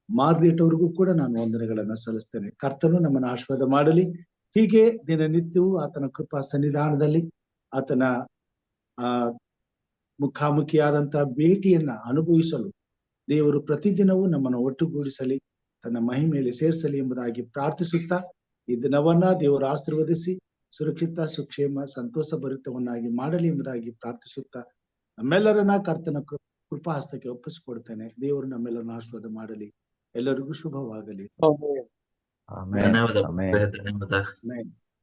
ಮಾರ್ಗ್ರೇಟ್ ಅವ್ರಿಗೂ ಕೂಡ ನಾನು ವಂದನೆಗಳನ್ನ ಸಲ್ಲಿಸ್ತೇನೆ. ಕರ್ತನು ನಮ್ಮನ್ನು ಆಶೀರ್ವಾದ ಮಾಡಲಿ. ಹೀಗೆ ದಿನನಿತ್ಯವೂ ಆತನ ಕೃಪಾ ಸನ್ನಿಧಾನದಲ್ಲಿ ಆತನ ಮುಖಾಮುಖಿಯಾದಂತ ಭೇಟಿಯನ್ನ ಅನುಭವಿಸಲು ದೇವರು ಪ್ರತಿದಿನವೂ ನಮ್ಮನ್ನು ಒಟ್ಟುಗೂಡಿಸಲಿ, ತನ್ನ ಮಹಿಮೆಯಲ್ಲಿ ಸೇರಿಸಲಿ ಎಂಬುದಾಗಿ ಪ್ರಾರ್ಥಿಸುತ್ತಾ ಈ ದಿನವನ್ನ ದೇವರು ಆಶೀರ್ವದಿಸಿ ಸುರಕ್ಷಿತ, ಸುಕ್ಷೇಮ, ಸಂತೋಷ ಭರಿತವನ್ನಾಗಿ ಮಾಡಲಿ ಎಂಬುದಾಗಿ ಪ್ರಾರ್ಥಿಸುತ್ತಾ ನಮ್ಮೆಲ್ಲರನ್ನ ಕರ್ತನ ಕೃಪಾ ಹಸ್ತಕ್ಕೆ ಒಪ್ಪಿಸಿಕೊಡ್ತೇನೆ. ದೇವರು ನಮ್ಮೆಲ್ಲರನ್ನ ಆಶೀರ್ವಾದ ಮಾಡಲಿ. ಎಲ್ಲರಿಗೂ ಶುಭವಾಗಲಿ.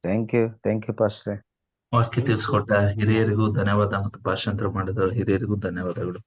ಥ್ಯಾಂಕ್ ಯು ಪಾಸ್ಟ್ರೆ. ವಾಕ್ಯ ತಿಳಿಸ್ಕೊಟ್ಟ ಹಿರಿಯರಿಗೂ ಧನ್ಯವಾದ ಮತ್ತು ಭಾಷಾಂತರ ಮಾಡಿದ ಹಿರಿಯರಿಗೂ ಧನ್ಯವಾದಗಳು.